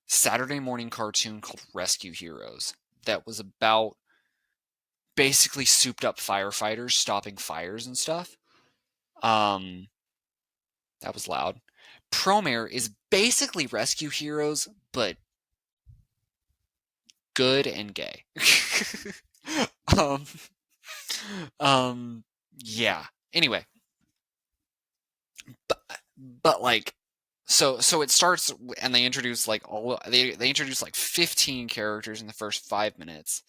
Speaker 1: Saturday morning cartoon called Rescue Heroes that was about basically souped up firefighters stopping fires and stuff. Um, that was loud. Promare is basically Rescue Heroes, but good and gay. um, yeah. Anyway, but like, so it starts and they introduce like they introduce like 15 characters in the first 5 minutes,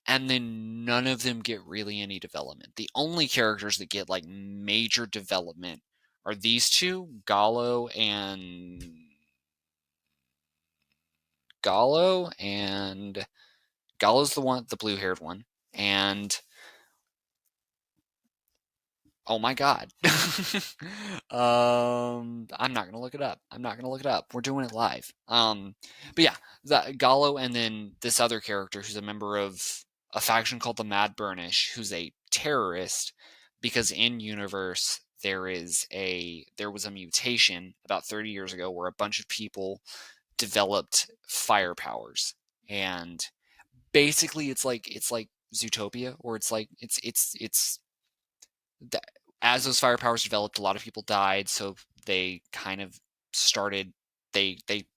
Speaker 1: and then none of them get really any development. The only characters that get like major development are these two, Gallo, and Gallo's the blue-haired one, and oh my god. I'm not gonna look it up. We're doing it live. But yeah, Gallo, and then this other character who's a member of a faction called the Mad Burnish, who's a terrorist, because in universe there was a mutation about 30 years ago where a bunch of people developed fire powers, and basically it's like Zootopia, or it's that as those fire powers developed, a lot of people died, so they kind of started they did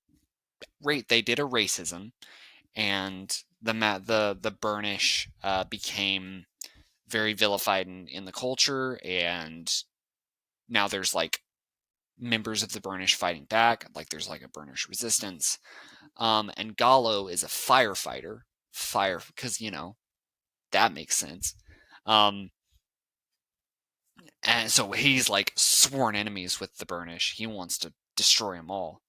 Speaker 1: a racism, and the Burnish became very vilified in the culture, and now there's like members of the Burnish fighting back, like there's like a Burnish resistance. And Gallo is a firefighter, because that makes sense. Um, And so he's like sworn enemies with the Burnish. He wants to destroy them all.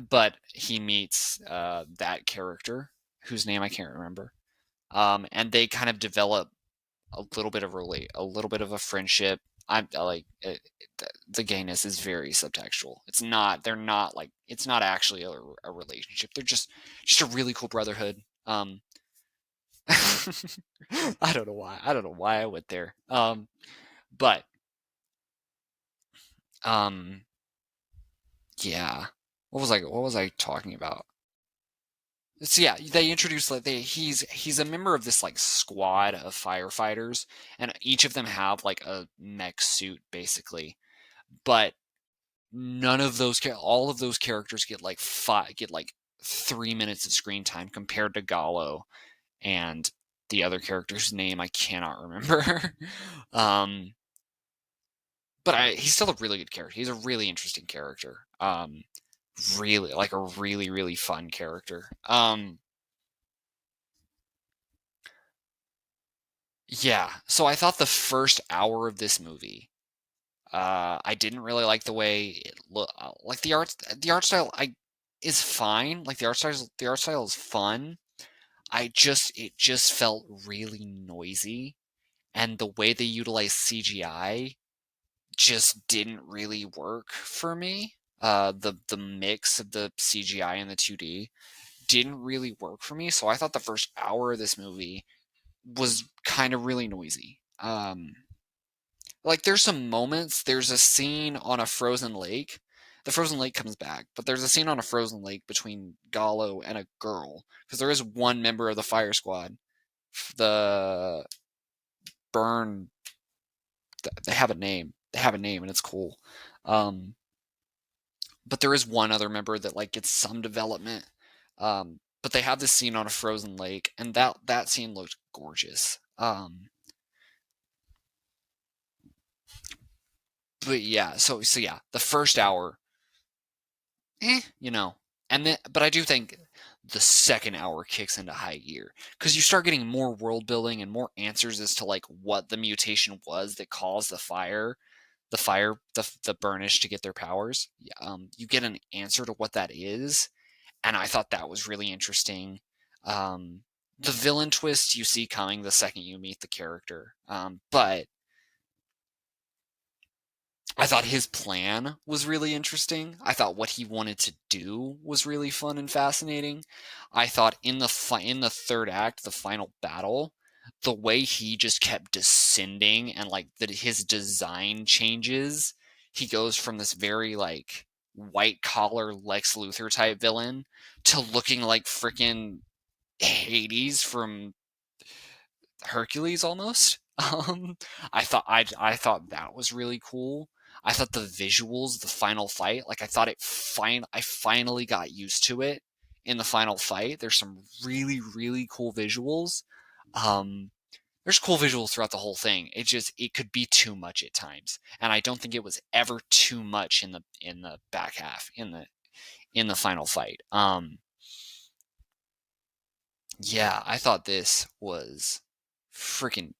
Speaker 1: But he meets that character whose name I can't remember. And they kind of develop a little bit of a friendship. I like it, the gayness is very subtextual. It's not. They're not like. It's not actually a relationship. They're just a really cool brotherhood. I don't know why. I don't know why I went there. But um, yeah. What was I talking about? So yeah, they introduced like he's a member of this like squad of firefighters, and each of them have like a mech suit basically. But none of those all of those characters get like 3 minutes of screen time compared to Gallo and the other character's name I cannot remember. um, but he's still a really good character. He's a really interesting character. Really like a really fun character. Yeah. So I thought the first hour of this movie, I didn't really like the way it look. Like the art style, I is fine. Like the art style is fun. It just felt really noisy, and the way they utilize CGI just didn't really work for me. The mix of the CGI and the 2D didn't really work for me. So I thought the first hour of this movie was kind of really noisy. Like there's some moments. There's a scene on a frozen lake. The frozen lake comes back, but there's a scene on a frozen lake between Gallo and a girl, because there is one member of the fire squad. The burn. They have a name. And it's cool. Um, but there is one other member that like gets some development. But they have this scene on a frozen lake, and that scene looked gorgeous. But yeah, so yeah, the first hour, you know, and then but I do think the second hour kicks into high gear, because you start getting more world building and more answers as to like what the mutation was that caused the Burnish to get their powers. You get an answer to what that is, and I thought that was really interesting. Um, the villain twist you see coming the second you meet the character, but I thought his plan was really interesting. I thought what he wanted to do was really fun and fascinating. I thought in the third act, the final battle, the way he just kept descending and like that his design changes. He goes from this very like white collar Lex Luthor type villain to looking like freaking Hades from Hercules almost. I thought that was really cool. I thought the visuals, the final fight, like I finally got used to it in the final fight. There's some really really cool visuals. Um, there's cool visuals throughout the whole thing. It could be too much at times, and I don't think it was ever too much in the back half in the final fight. Yeah, I thought this was freaking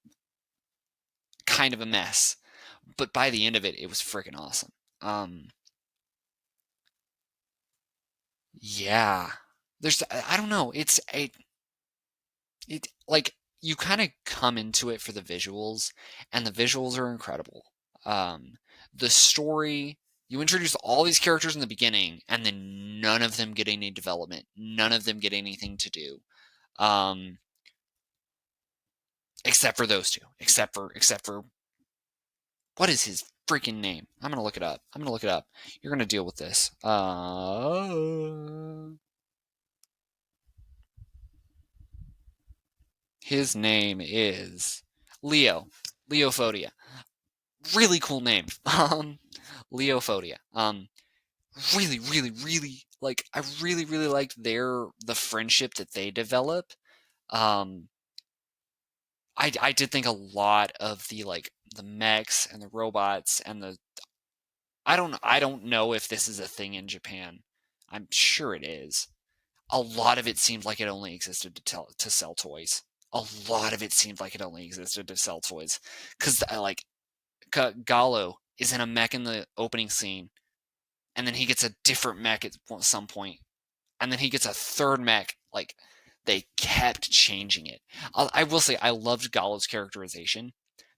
Speaker 1: kind of a mess, but by the end of it, it was freaking awesome. Yeah, I don't know. It like you kind of come into it for the visuals, and the visuals are incredible. Um, the story, you introduce all these characters in the beginning, and then none of them get any development. None of them get anything to do. Um, except for those two. Except for what is his freaking name? I'm gonna look it up. You're gonna deal with this. His name is Leo. Leophodia. Really cool name. Leophodia. Really, really, really like. I really, really liked the friendship that they develop. Um, I did think a lot of the mechs and the robots and the I don't know if this is a thing in Japan. I'm sure it is. A lot of it seemed like it only existed to sell toys. A lot of it seemed like it only existed to sell toys, because like Gallo is in a mech in the opening scene, and then he gets a different mech at some point, and then he gets a third mech. Like they kept changing it. I will say I loved Gallo's characterization,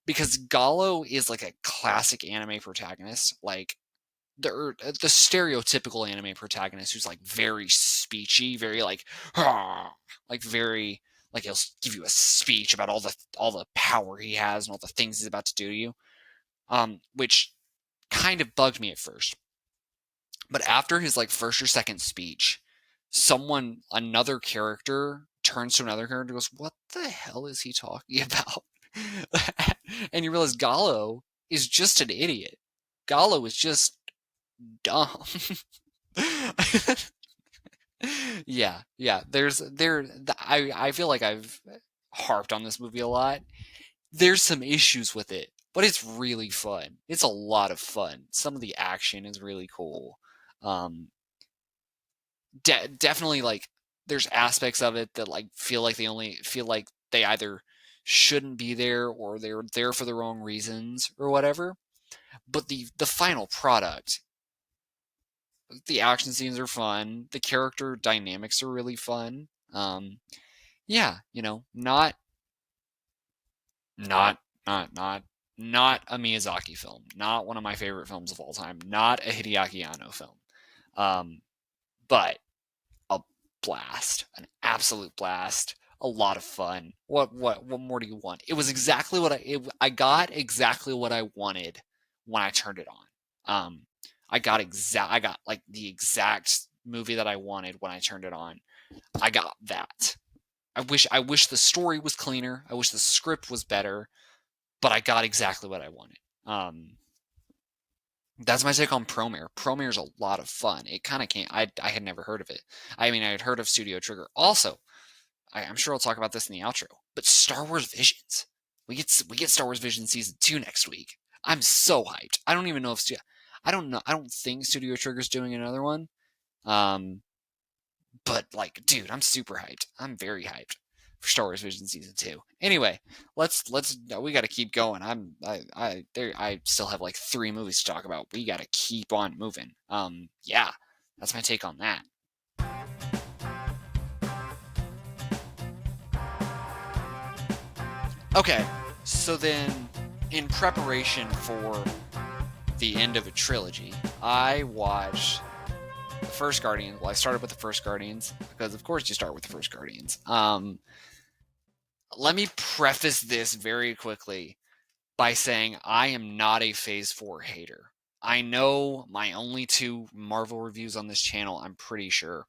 Speaker 1: because Gallo is like a classic anime protagonist, like the stereotypical anime protagonist who's like very speechy, very like very like he'll give you a speech about all the power he has and all the things he's about to do to you. Which kind of bugged me at first. But after his like first or second speech, another character turns to another character and goes, "What the hell is he talking about?" And you realize Gallo is just an idiot. Gallo is just dumb. Yeah. I feel like I've harped on this movie a lot. There's some issues with it, but it's really fun. It's a lot of fun. Some of the action is really cool. Um, definitely like there's aspects of it that like feel like they either shouldn't be there or they're there for the wrong reasons or whatever. But the final product, the action scenes are fun. The character dynamics are really fun. Yeah, not, not, not, not a Miyazaki film. Not one of my favorite films of all time. Not a Hideaki Anno film. But a blast, an absolute blast. A lot of fun. What more do you want? It was exactly what I got exactly what I wanted when I turned it on. I got like the exact movie that I wanted when I turned it on. I got that. I wish the story was cleaner. I wish the script was better, but I got exactly what I wanted. That's my take on Promare. Promare is a lot of fun. It kind of can't. I had never heard of it. I mean, I had heard of Studio Trigger. Also, I'm sure I'll talk about this in the outro. But Star Wars Visions, we get Star Wars Visions season 2 next week. I'm so hyped. I don't even know if I don't know. I don't think Studio Trigger's doing another one. But like, dude, I'm super hyped. I'm very hyped for Star Wars Vision season 2. Anyway, we got to keep going. I still have like 3 movies to talk about. We got to keep on moving. Yeah, that's my take on that. Okay, so then in preparation for the end of a trilogy. I watched the first Guardians. Well, I started with the first Guardians because, of course, you start with the first Guardians. Let me preface this very quickly by saying I am not a Phase 4 hater. I know my only two Marvel reviews on this channel, I'm pretty sure,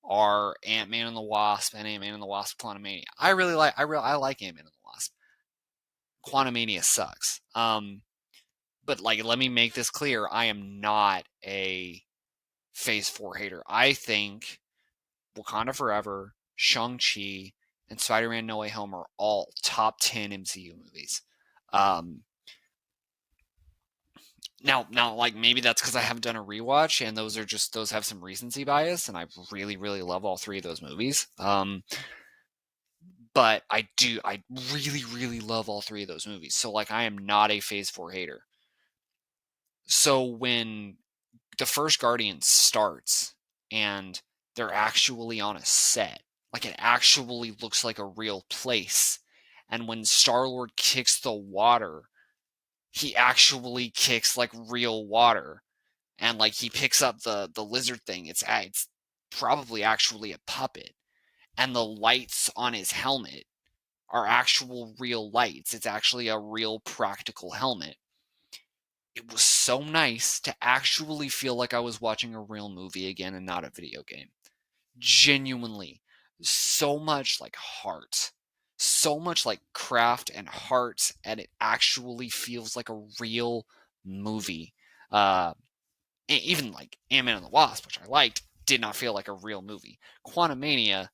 Speaker 1: are Ant-Man and the Wasp and Ant-Man and the Wasp Quantumania. I like Ant-Man and the Wasp. Quantumania sucks. But like, let me make this clear. I am not a Phase 4 hater. I think Wakanda Forever, Shang-Chi, and Spider-Man No Way Home are all top 10 MCU movies. Now, like maybe that's because I haven't done a rewatch, and those have some recency bias, and I really, really love all three of those movies. But I really, really love all three of those movies. So like, I am not a Phase 4 hater. So when the first Guardian starts and they're actually on a set, like it actually looks like a real place, and when Star-Lord kicks the water, he actually kicks like real water, and like he picks up the lizard thing. It's probably actually a puppet, and the lights on his helmet are actual real lights. It's actually a real practical helmet. It was so nice to actually feel like I was watching a real movie again and not a video game. Genuinely, so much like heart, so much like craft and heart, and it actually feels like a real movie. Even like Ant-Man and the Wasp, which I liked, did not feel like a real movie. Quantumania,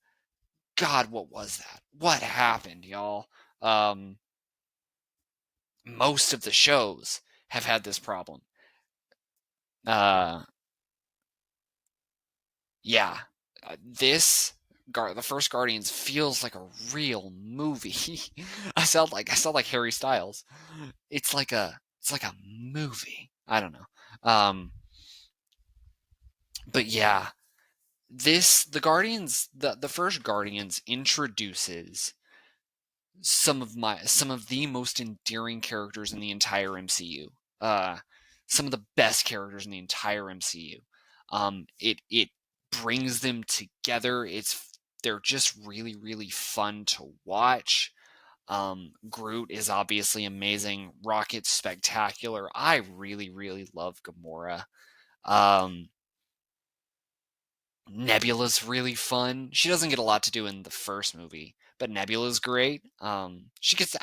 Speaker 1: God, what was that? What happened, y'all? Most of the shows have had this problem. Yeah, the first Guardians feels like a real movie. I sound like Harry Styles. It's like a movie. I don't know. But yeah, the first Guardians introduces some of the most endearing characters in the entire MCU. Some of the best characters in the entire MCU. It brings them together. They're just really, really fun to watch. Groot is obviously amazing. Rocket's spectacular. I really, really love Gamora. Nebula's really fun. She doesn't get a lot to do in the first movie, but Nebula's great. She gets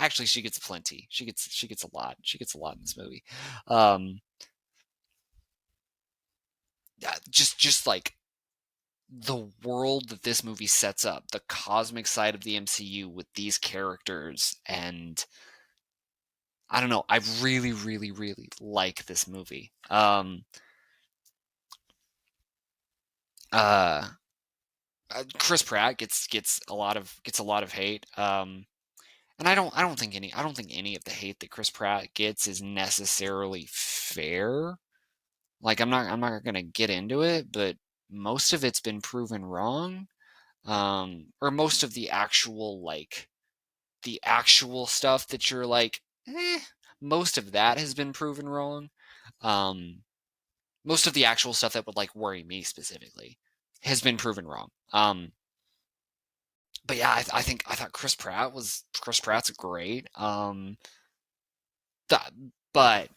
Speaker 1: plenty. She gets a lot. She gets a lot in this movie. Just like the world that this movie sets up, the cosmic side of the MCU with these characters, and I don't know. I really, really, really like this movie. Chris Pratt gets a lot of hate. And I don't think any of the hate that Chris Pratt gets is necessarily fair. Like I'm not gonna get into it, but most of it's been proven wrong. Or most of the actual stuff that you're like, most of that has been proven wrong. Most of the actual stuff that would like worry me specifically has been proven wrong. But yeah, I thought Chris Pratt's great. But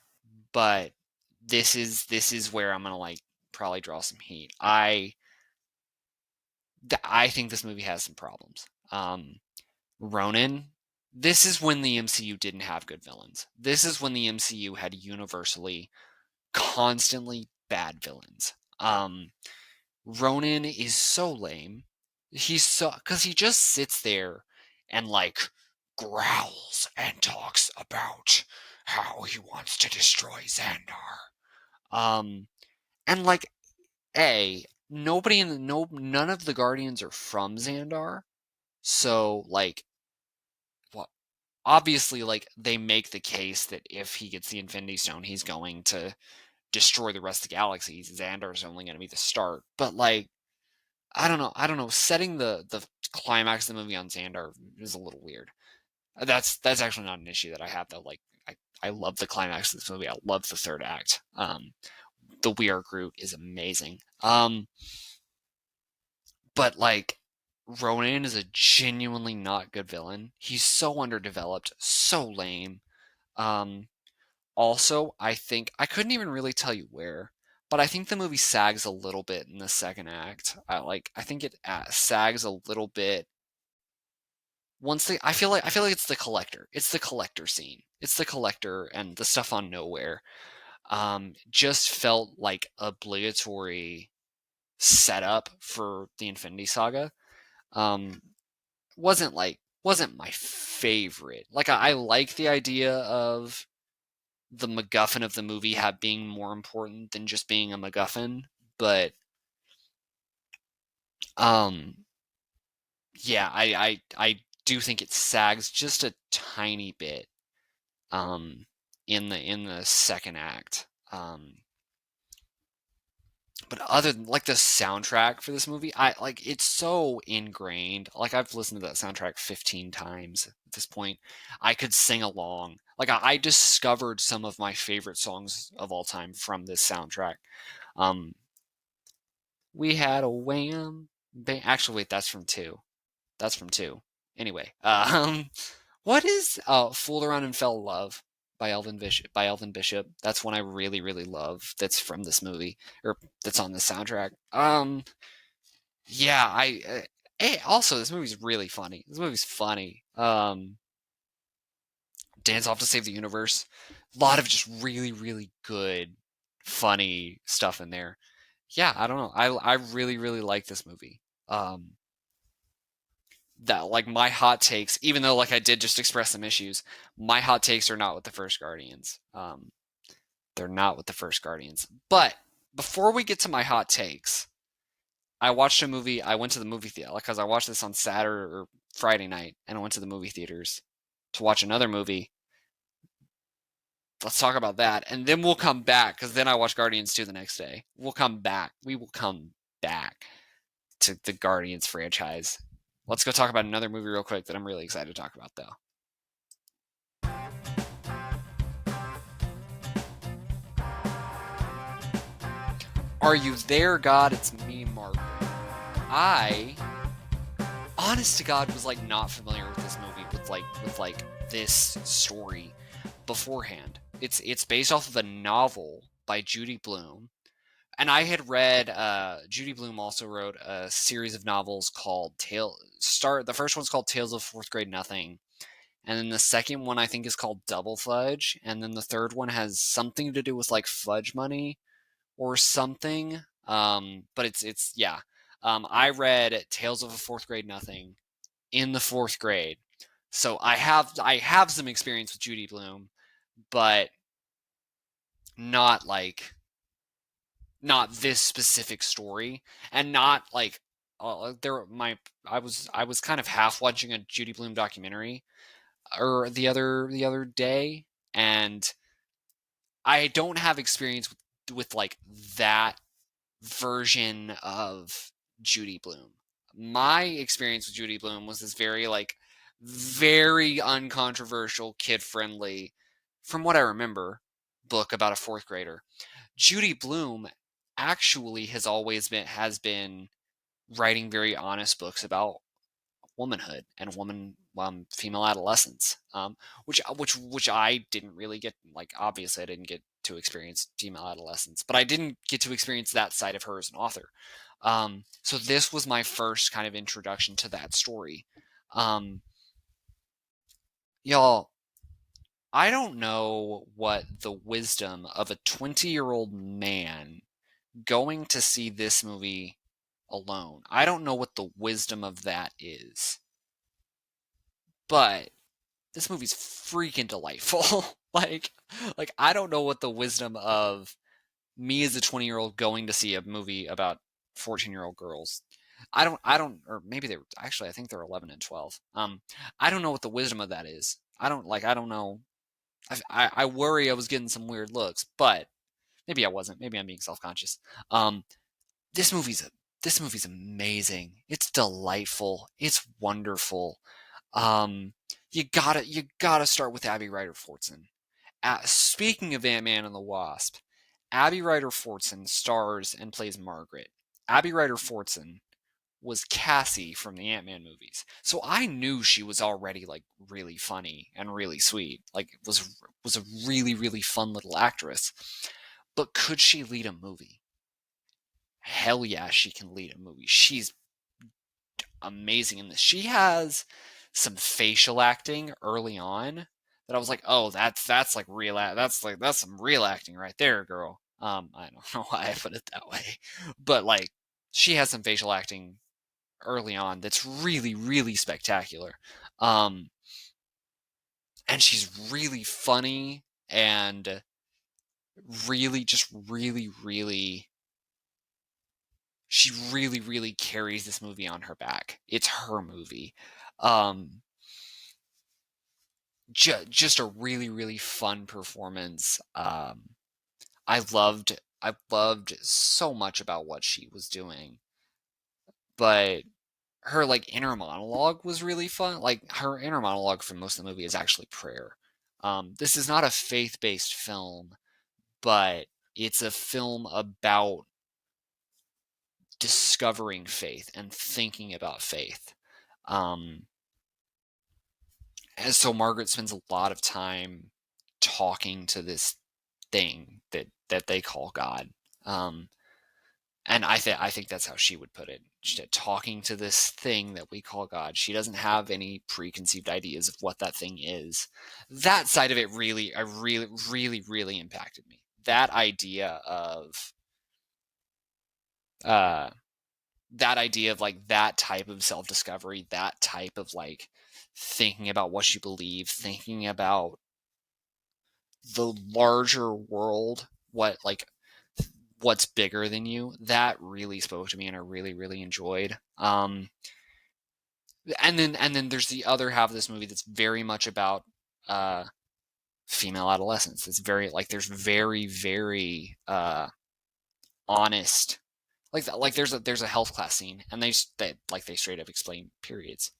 Speaker 1: this is where I'm gonna like probably draw some heat. I think this movie has some problems. Ronan. This is when the MCU didn't have good villains. This is when the MCU had universally, constantly bad villains. Ronan is so lame. Because he just sits there and like growls and talks about how he wants to destroy Xandar. And like, none of the Guardians are from Xandar, so like, well, obviously, like they make the case that if he gets the Infinity Stone, he's going to destroy the rest of the galaxy. Xandar's only going to be the start, but like, I don't know. Setting the climax of the movie on Xandar is a little weird. That's actually not an issue that I have though. Like, I love the climax of this movie. I love the third act. The We Are Groot is amazing. But like, Ronan is a genuinely not good villain. He's so underdeveloped, so lame. Um, Also, I think I couldn't even really tell you where, but I think the movie sags a little bit in the second act. I think it sags a little bit once they. I feel like it's the collector. It's the collector scene. It's the collector and the stuff on Nowhere. Just felt like obligatory setup for the Infinity Saga. Um, wasn't my favorite. Like I like the idea of the MacGuffin of the movie being more important than just being a MacGuffin, but um, yeah, I do think it sags just a tiny bit um in the second act. But other than like the soundtrack for this movie, I like it's so ingrained. Like I've listened to that soundtrack 15 times at this point. I could sing along. Like I discovered some of my favorite songs of all time from this soundtrack. Um, we had a wham. Actually, wait, that's from two. That's from two. Anyway, what is "Fooled Around and Fell in Love" by Elvin Bishop? By Elvin Bishop. That's one I really really love. That's from this movie, or that's on the soundtrack. Yeah, also this movie's really funny. This movie's funny. Dance Off to Save the Universe. A lot of just really really good, funny stuff in there. Yeah, I don't know. I really really like this movie. Um, that like my hot takes, even though like I did just express some issues, my hot takes are not with the first Guardians. They're not with the first Guardians. But before we get to my hot takes, I watched a movie. I went to the movie theater because I watched this on Saturday or Friday night, and I went to the movie theaters to watch another movie. Let's talk about that, and then we'll come back because then I watched Guardians 2 the next day. We'll come back. We will come back to the Guardians franchise. Let's go talk about another movie real quick that I'm really excited to talk about, though. Are you there, God? It's me, Margaret. I, honest to God, was like not familiar with this movie with this story beforehand. It's based off of a novel by Judy Blume, and I had read. Judy Blume also wrote a series of novels called The first one's called Tales of Fourth Grade Nothing, and then the second one I think is called Double Fudge, and then the third one has something to do with like fudge money or something. But it's yeah. I read Tales of a Fourth Grade Nothing in the fourth grade, so I have some experience with Judy Blume, but not like not this specific story, and not like there my I was kind of half watching a Judy Blume documentary or the other day, and I don't have experience with like that version of Judy Blume. My experience with Judy Blume was this very like very uncontroversial, kid friendly, from what I remember, book about a fourth grader. Judy Blume actually has been writing very honest books about womanhood and female adolescence, which I didn't really get. Like obviously I didn't get to experience female adolescence, but I didn't get to experience that side of her as an author. So this was my first kind of introduction to that story. um, Y'all, I don't know what the wisdom of a 20-year-old man going to see this movie alone. I don't know what the wisdom of that is, but this movie's freaking delightful. like, I don't know what the wisdom of me as a 20-year-old going to see a movie about 14-year-old girls. Or maybe they were actually. I think they're 11 and 12. I don't know what the wisdom of that is. I don't know. I worry I was getting some weird looks, but maybe I wasn't. Maybe I'm being self-conscious. Um, this movie's this movie's amazing. It's delightful. It's wonderful. Um, you gotta start with Abby Ryder Fortson. Speaking of Ant-Man and the Wasp, Abby Ryder-Fortson stars and plays Margaret. Abby Ryder-Fortson was Cassie from the Ant-Man movies. So I knew she was already like really funny and really sweet. Like was a really, really fun little actress. But could she lead a movie? Hell yeah, she can lead a movie. She's amazing in this. She has some facial acting early on that I was like, oh, that's like real. That's some real acting right there, girl. I don't know why I put it that way, but like she has some facial acting early on that's really, really spectacular. Um, and she's really funny and really, just really, really. She really, really carries this movie on her back. It's her movie. Um, just a really, really fun performance. I loved so much about what she was doing, but her like inner monologue was really fun. Like her inner monologue for most of the movie is actually prayer. This is not a faith-based film, but it's a film about discovering faith and thinking about faith. Um, and so Margaret spends a lot of time talking to this thing that they call God. Um, and I think that's how she would put it. Talking to this thing that we call God. She doesn't have any preconceived ideas of what that thing is. That side of it really, really impacted me. That idea of, uh, like that type of self-discovery, that type of like thinking about what you believe, thinking about the larger world, what's bigger than you, that really spoke to me and I really, really enjoyed. And then there's the other half of this movie that's very much about uh, female adolescence. It's very like there's very, very honest. Like there's a health class scene and they straight up explain periods.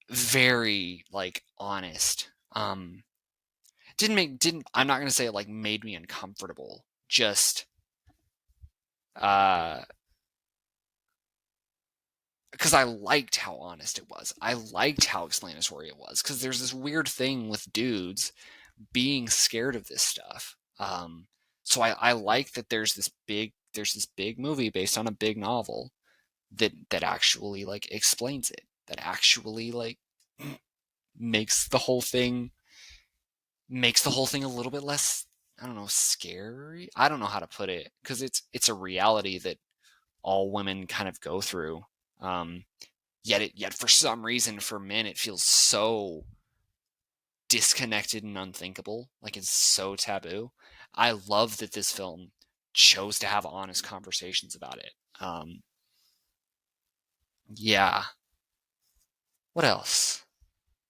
Speaker 1: Very like honest. Didn't I'm not gonna say it like made me uncomfortable. Just uh because I liked how honest it was. I liked how explanatory it was. Because there's this weird thing with dudes being scared of this stuff. So I like that there's this big movie based on a big novel that actually like explains it. That actually like makes the whole thing a little bit less, I don't know, scary. I don't know how to put it because it's a reality that all women kind of go through. Um, yet for some reason for men it feels so disconnected and unthinkable, like it's so taboo. I love that this film chose to have honest conversations about it. Yeah. What else?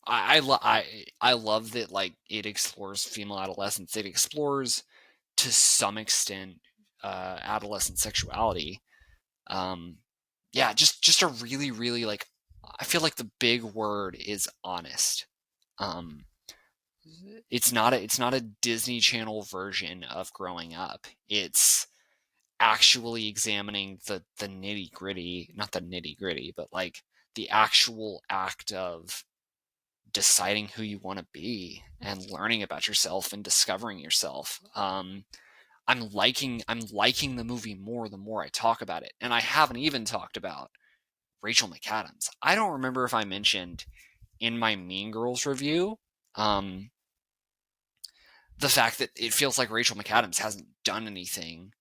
Speaker 1: I love that like it explores female adolescence. It explores to some extent adolescent sexuality. Um, yeah, just a really, really like, I feel like the big word is honest. Um, it's not a Disney Channel version of growing up. It's actually examining the nitty gritty, not the nitty gritty, but like the actual act of deciding who you want to be and learning about yourself and discovering yourself. I'm liking the movie more the more I talk about it, and I haven't even talked about Rachel McAdams. I don't remember if I mentioned in my Mean Girls review um, the fact that it feels like Rachel McAdams hasn't done anything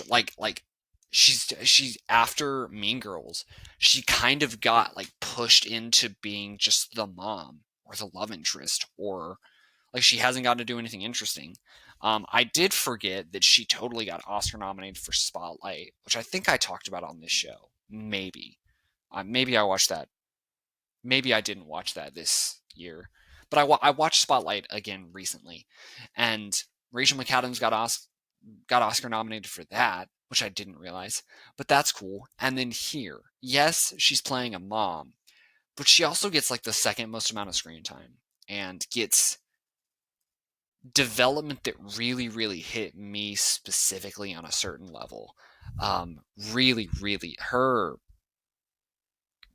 Speaker 1: like she's after Mean Girls, she kind of got like pushed into being just the mom or the love interest, or like she hasn't gotten to do anything interesting. I did forget that she totally got Oscar nominated for Spotlight, which I think I talked about on this show. Maybe I watched that. Maybe I didn't watch that this year, but I watched Spotlight again recently, and Rachel McAdams got Oscar nominated for that, which I didn't realize, but that's cool. And then here, yes, she's playing a mom, but she also gets like the second most amount of screen time and gets development that really, really hit me specifically on a certain level. Really, really, her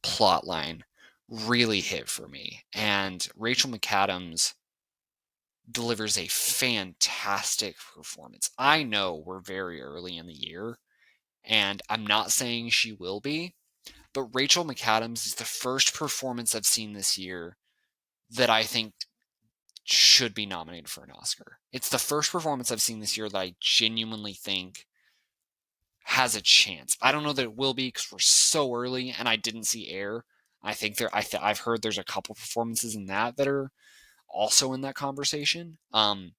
Speaker 1: plot line really hit for me. And Rachel McAdams delivers a fantastic performance. I know we're very early in the year, and I'm not saying she will be, but Rachel McAdams is the first performance I've seen this year that I think should be nominated for an Oscar. It's the first performance I've seen this year that I genuinely think has a chance. I don't know that it will be because we're so early, and I didn't see Air. I think I've heard there's a couple performances in that are also in that conversation. But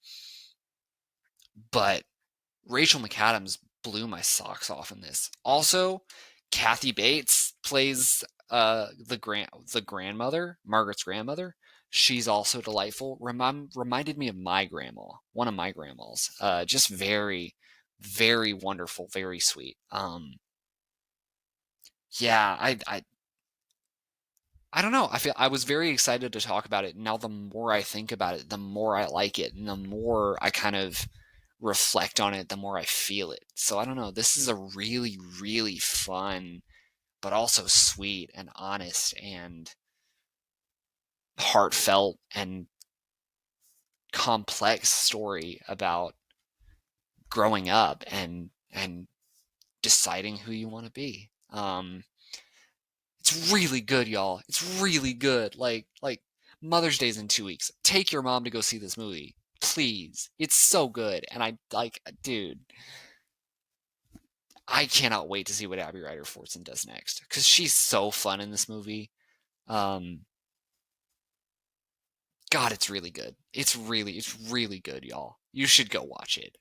Speaker 1: Rachel McAdams blew my socks off in this. Also, Kathy Bates plays the grandmother, Margaret's grandmother. She's also delightful. Reminded me of my grandma, one of my grandmas. Just very, very wonderful, very sweet. Yeah, I don't know. I was very excited to talk about it. Now the more I think about it, the more I like it, and the more I kind of reflect on it, the more I feel it. So I don't know. This is a really, really fun, but also sweet and honest and heartfelt and complex story about growing up and deciding who you want to be. It's really good, y'all. It's really good. Like Mother's Day's in 2 weeks. Take your mom to go see this movie, please. It's so good, and I like, dude. I cannot wait to see what Abby Ryder Fortson does next because she's so fun in this movie. Um, God, it's really good. It's really good, y'all. You should go watch it.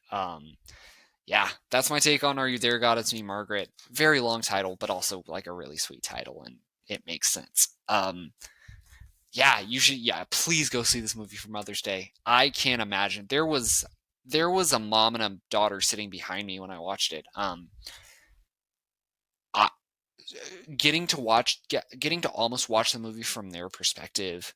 Speaker 1: Yeah, that's my take on Are You There, God? It's Me, Margaret. Very long title, but also like a really sweet title, and it makes sense. Yeah, you should. Yeah, please go see this movie for Mother's Day. I can't imagine there was a mom and a daughter sitting behind me when I watched it. I, getting to almost watch the movie from their perspective.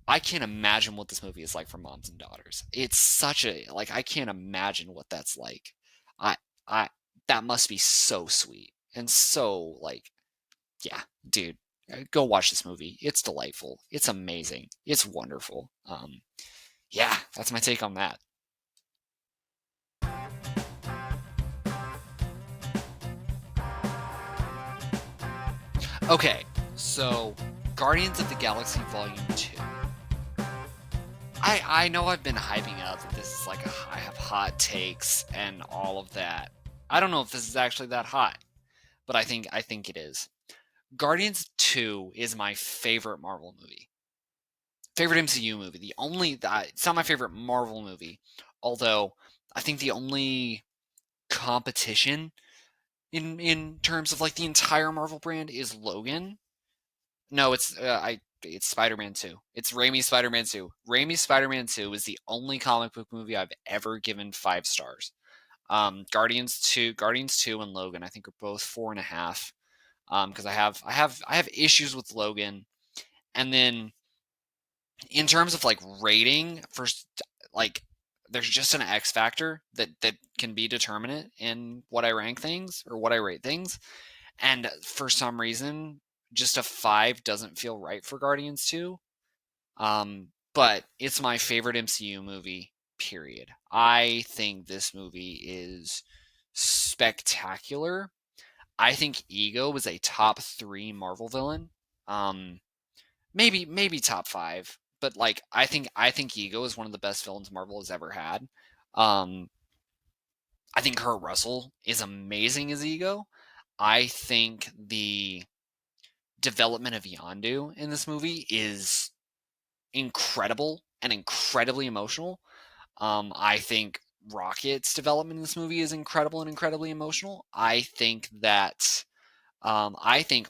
Speaker 1: I can't imagine what this movie is like for moms and daughters. It's such a like I can't imagine what that's like. I I that must be so sweet and so like yeah, dude, go watch this movie. It's delightful. It's amazing. It's wonderful. Yeah, that's my take on that. Okay, so Guardians of the Galaxy Volume 2. I know I've been hyping up that this is like I have hot takes and all of that. I don't know if this is actually that hot, but I think it is. Guardians 2 is my favorite Marvel movie. Favorite MCU movie. It's not my favorite Marvel movie, although I think the only competition in terms of like the entire Marvel brand is Logan. No, it's Spider-Man 2. It's Raimi's Spider-Man 2. Raimi's Spider-Man 2 is the only comic book movie I've ever given 5 stars. Guardians 2 and Logan I think are both 4.5. Because I have issues with Logan, and then in terms of like rating, first like there's just an X factor that can be determinate in what I rank things or what I rate things, and for some reason, just a 5 doesn't feel right for Guardians 2. But it's my favorite MCU movie, period. I think this movie is spectacular. I think Ego was a top 3 Marvel villain. Um, maybe top 5, but like I think Ego is one of the best villains Marvel has ever had. Um, I think Kurt Russell is amazing as Ego. I think the development of Yondu in this movie is incredible and incredibly emotional. I think Rocket's development in this movie is incredible and incredibly emotional. I think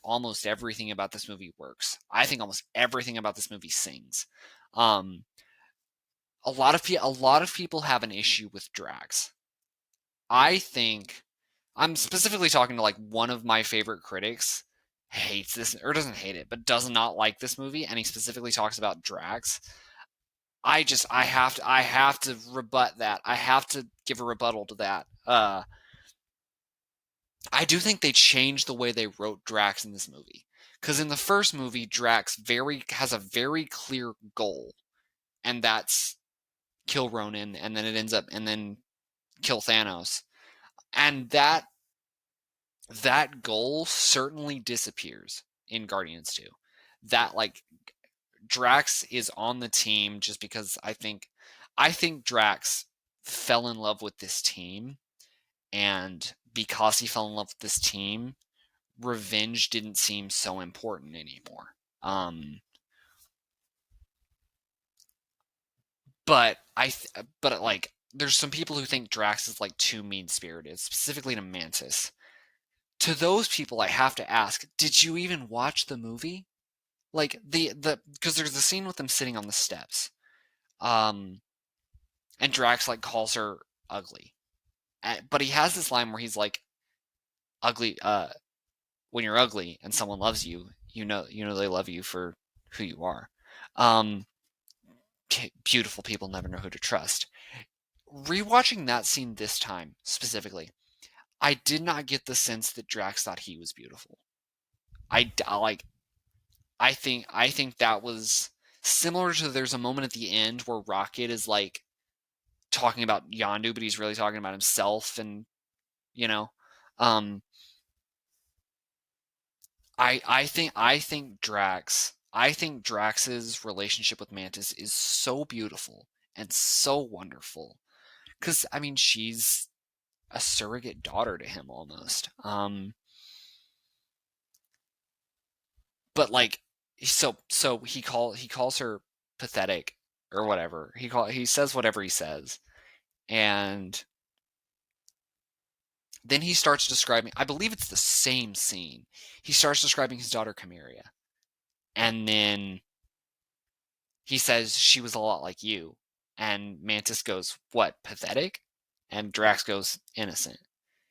Speaker 1: almost everything about this movie works. I think almost everything about this movie sings. Um, a lot of people have an issue with Drax. I think I'm specifically talking to like one of my favorite critics hates this or doesn't hate it, but does not like this movie, and he specifically talks about Drax. I have to rebut that. I have to give a rebuttal to that. I do think they changed the way they wrote Drax in this movie. Because in the first movie, Drax has a very clear goal, and that's kill Ronan, and then kill Thanos. And that goal certainly disappears in Guardians 2. That, like, Drax is on the team just because I think Drax fell in love with this team, and because he fell in love with this team, revenge didn't seem so important anymore. But like, there's some people who think Drax is like too mean spirited, specifically to Mantis. To those people, I have to ask: did you even watch the movie? Like because there's a scene with them sitting on the steps, and Drax like calls her ugly, but he has this line where he's like, "Ugly, when you're ugly and someone loves you, you know they love you for who you are." Um, Beautiful people never know who to trust. Rewatching that scene this time specifically, I did not get the sense that Drax thought he was beautiful. Like, I think that was similar to, there's a moment at the end where Rocket is like talking about Yondu, but he's really talking about himself, and you know, um, I think Drax's relationship with Mantis is so beautiful and so wonderful, because I mean, she's a surrogate daughter to him almost. But like, so he calls her pathetic or whatever. He says whatever he says, and then he starts describing, I believe it's the same scene. He starts describing his daughter Chimera, and then he says she was a lot like you, and Mantis goes, "What, pathetic?" And Drax goes, "Innocent."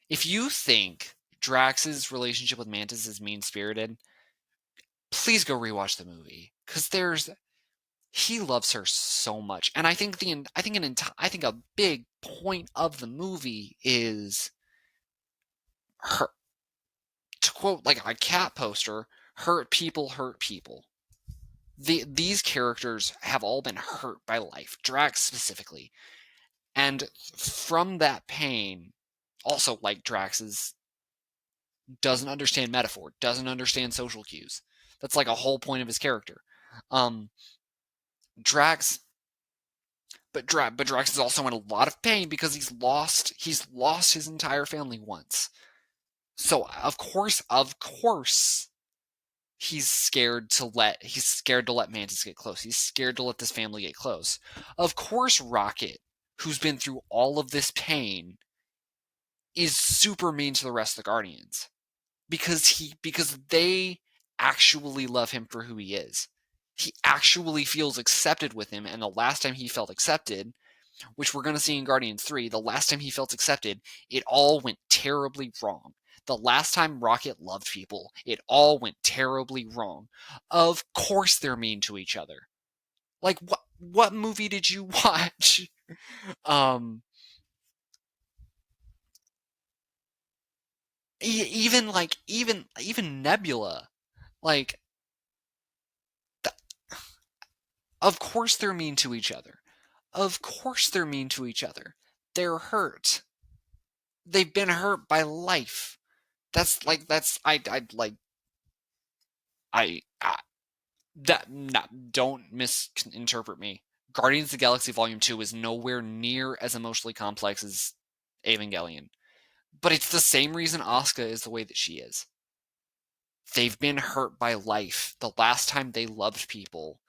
Speaker 1: If you think Drax's relationship with Mantis is mean spirited, please go rewatch the movie, because he loves her so much, and I think a big point of the movie is her. To quote like a cat poster, "Hurt people hurt people." These characters have all been hurt by life, Drax specifically, and from that pain, also, like, doesn't understand metaphor, doesn't understand social cues. That's like a whole point of his character. Um, Drax but Drax is also in a lot of pain because he's lost his entire family once. So of course, he's scared to let Mantis get close. He's scared to let this family get close. Of course, Rocket, who's been through all of this pain, is super mean to the rest of the Guardians because they actually love him for who he is. He actually feels accepted with him, and the last time he felt accepted, which we're going to see in Guardians 3, the last time he felt accepted, it all went terribly wrong. The last time Rocket loved people, it all went terribly wrong. Of course they're mean to each other. Like, what movie did you watch? um even Nebula, like, th- of course they're mean to each other. Of course they're mean to each other. They're hurt. They've been hurt by life. That's I like I that no, don't misinterpret me. Guardians of the Galaxy Volume 2 is nowhere near as emotionally complex as Evangelion. But it's the same reason Asuka is the way that she is. They've been hurt by life. The last time they loved people,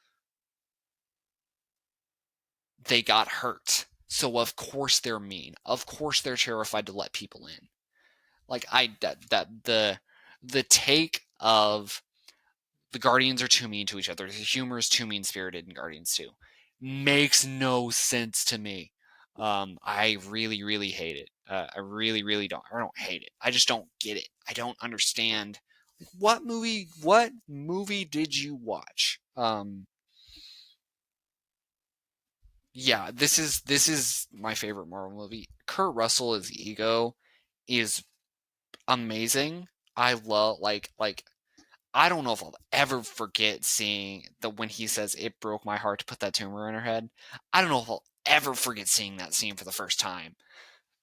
Speaker 1: they got hurt. So of course they're mean. Of course they're terrified to let people in. Like, the take of the Guardians are too mean to each other, the humor is too mean spirited in Guardians 2, makes no sense to me. I really, really hate it. I really, really don't. I don't hate it. I just don't get it. I don't understand. What movie did you watch? Yeah, this is my favorite Marvel movie. Kurt Russell as Ego is amazing. I love like I don't know if I'll ever forget seeing the when he says it broke my heart to put that tumor in her head. I don't know if I'll ever forget seeing that scene for the first time.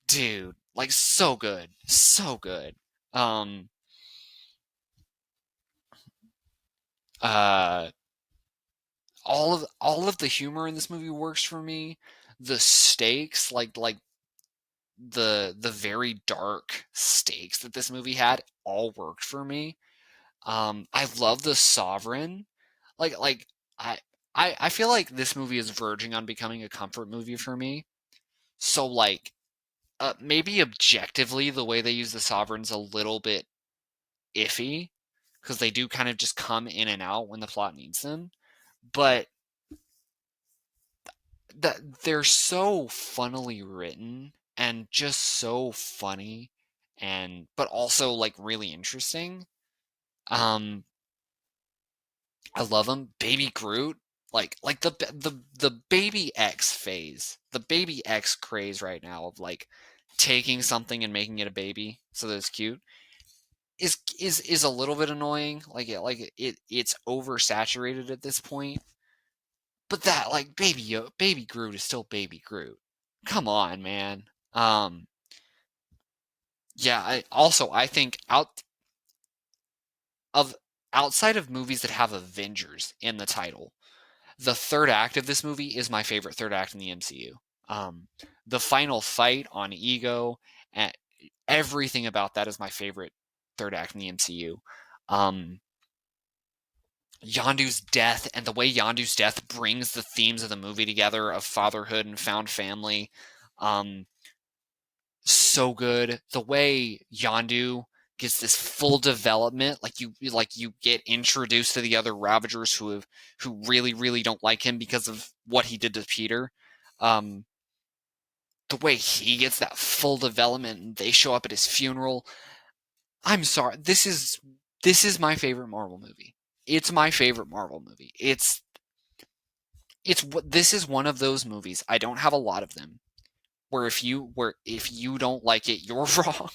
Speaker 1: Dude, like so good. So good. Um uh all of the humor in this movie works for me. The stakes, like the very dark stakes that this movie had, all worked for me. I love the Sovereign. Like I I feel like this movie is verging on becoming a comfort movie for me. So like maybe objectively the way they use the Sovereign's a little bit iffy because they do kind of just come in and out when the plot needs them. But they're so funnily written and just so funny and but also like really interesting. Um I love him. Baby Groot, like the baby X phase, the baby X craze right now of like taking something and making it a baby so that it's cute is a little bit annoying. It's oversaturated at this point. But that like baby Groot is still baby Groot. Come on, man. Um yeah, I think of outside of movies that have Avengers in the title, the third act of this movie is my favorite third act in the MCU. Um, the final fight on Ego, and everything about that is my favorite third act in the MCU. Um, Yondu's death and the way Yondu's death brings the themes of the movie together of fatherhood and found family. Um, so good. The way Yondu gets this full development, like you get introduced to the other Ravagers who really don't like him because of what he did to Peter. Um, the way he gets that full development and they show up at his funeral. I'm sorry. This is my favorite Marvel movie. It's my favorite Marvel movie. It's what this is one of those movies. I don't have a lot of them where if you don't like it, you're wrong.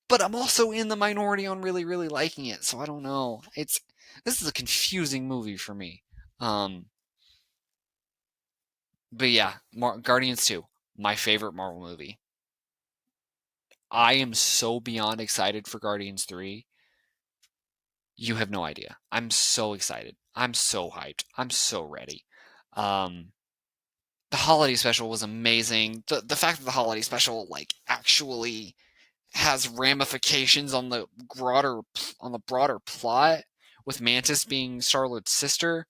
Speaker 1: But I'm also in the minority on really liking it, so I don't know. This is a confusing movie for me. Um, but yeah, Guardians 2, my favorite Marvel movie. I am so beyond excited for Guardians 3. You have no idea. I'm so excited. I'm so hyped. I'm so ready. Um, the holiday special was amazing. The fact that the holiday special like actually has ramifications on the broader plot with Mantis being Star-Lord's sister.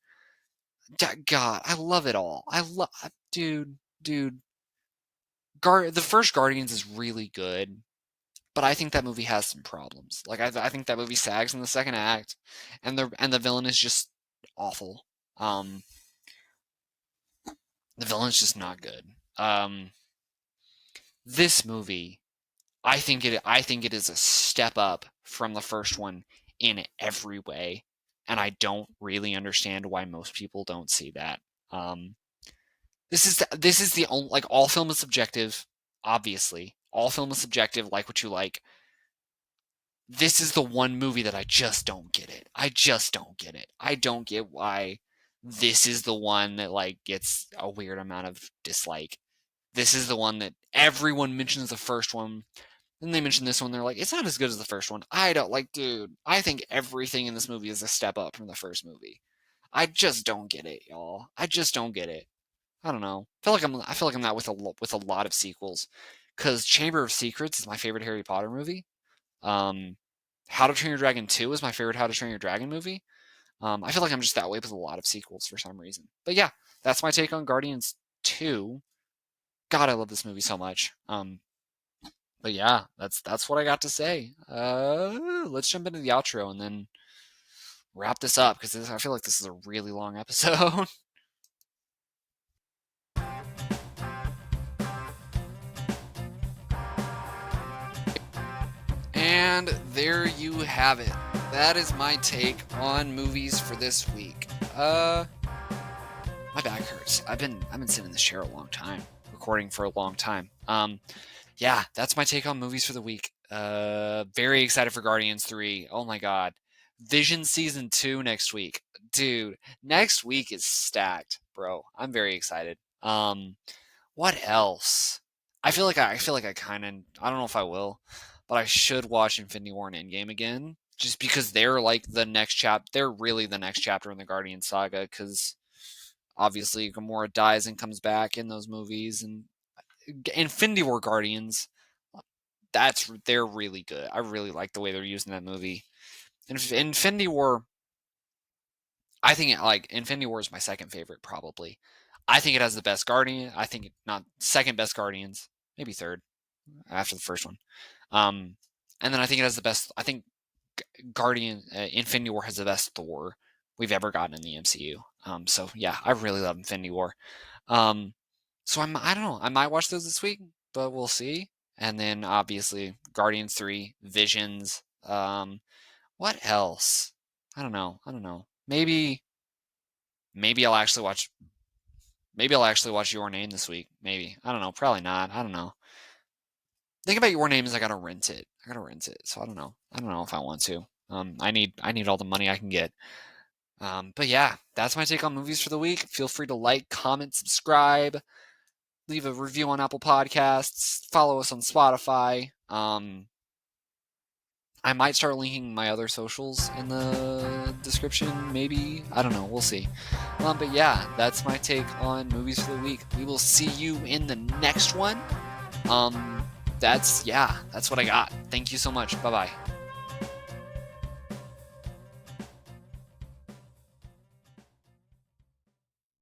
Speaker 1: God, I love it all. I love, dude. The first Guardians is really good, but I think that movie has some problems. Like I think that movie sags in the second act, and the villain is just awful. Um, the villain's just not good. Um, this movie I think it is a step up from the first one in every way, and I don't really understand why most people don't see that. Um, this is the only like all film is subjective, obviously. All film is subjective, like what you like. This is the one movie that I just don't get it. I just don't get it. I don't get why this is the one that like gets a weird amount of dislike. This is the one that everyone mentions the first one. Then they mention this one, they're like, it's not as good as the first one. I don't like, dude. I think everything in this movie is a step up from the first movie. I just don't get it, y'all. I just don't get it. I don't know. I feel like I'm not with a lot of sequels, because Chamber of Secrets is my favorite Harry Potter movie. Um, How to Train Your Dragon 2 is my favorite How to Train Your Dragon movie. I feel like I'm just that way with a lot of sequels for some reason. But yeah, that's my take on Guardians 2. God, I love this movie so much. But yeah, that's what I got to say. Let's jump into the outro and then wrap this up because I feel like this is a really long episode. And there you have it. That is my take on movies for this week. My back hurts. I've been sitting in this chair a long time, recording for a long time. Yeah, that's my take on movies for the week. Very excited for Guardians 3. Oh my god. Vision Season 2 next week. Dude, next week is stacked, bro. I'm very excited. What else? I kind of, I don't know if I will, but I should watch Infinity War and Endgame again, just because they're like the next they're really the next chapter in the Guardian saga, because obviously Gamora dies and comes back in those movies, and Infinity War Guardians, they're really good. I really like the way they're using that movie. And Infinity War, I think Infinity War is my second favorite probably. I think it has the best Guardian. I think not second best Guardians, maybe third after the first one. And then I think it has the best. I think Infinity War has the best Thor we've ever gotten in the MCU. So yeah, I really love Infinity War. So I don't know. I might watch those this week, but we'll see. And then obviously Guardians 3, Visions. What else? I don't know. Maybe I'll actually watch. Maybe I'll actually watch Your Name this week. Maybe. I don't know. Probably not. I don't know. Think about Your Name is I gotta rent it. So I don't know. I don't know if I want to. I need all the money I can get. But yeah, that's my take on movies for the week. Feel free to like, comment, subscribe, leave a review on Apple Podcasts, follow us on Spotify. I might start linking my other socials in the description, maybe. I don't know. We'll see. But yeah, that's my take on movies for the week. We will see you in the next one. That's what I got. Thank you so much. Bye-bye.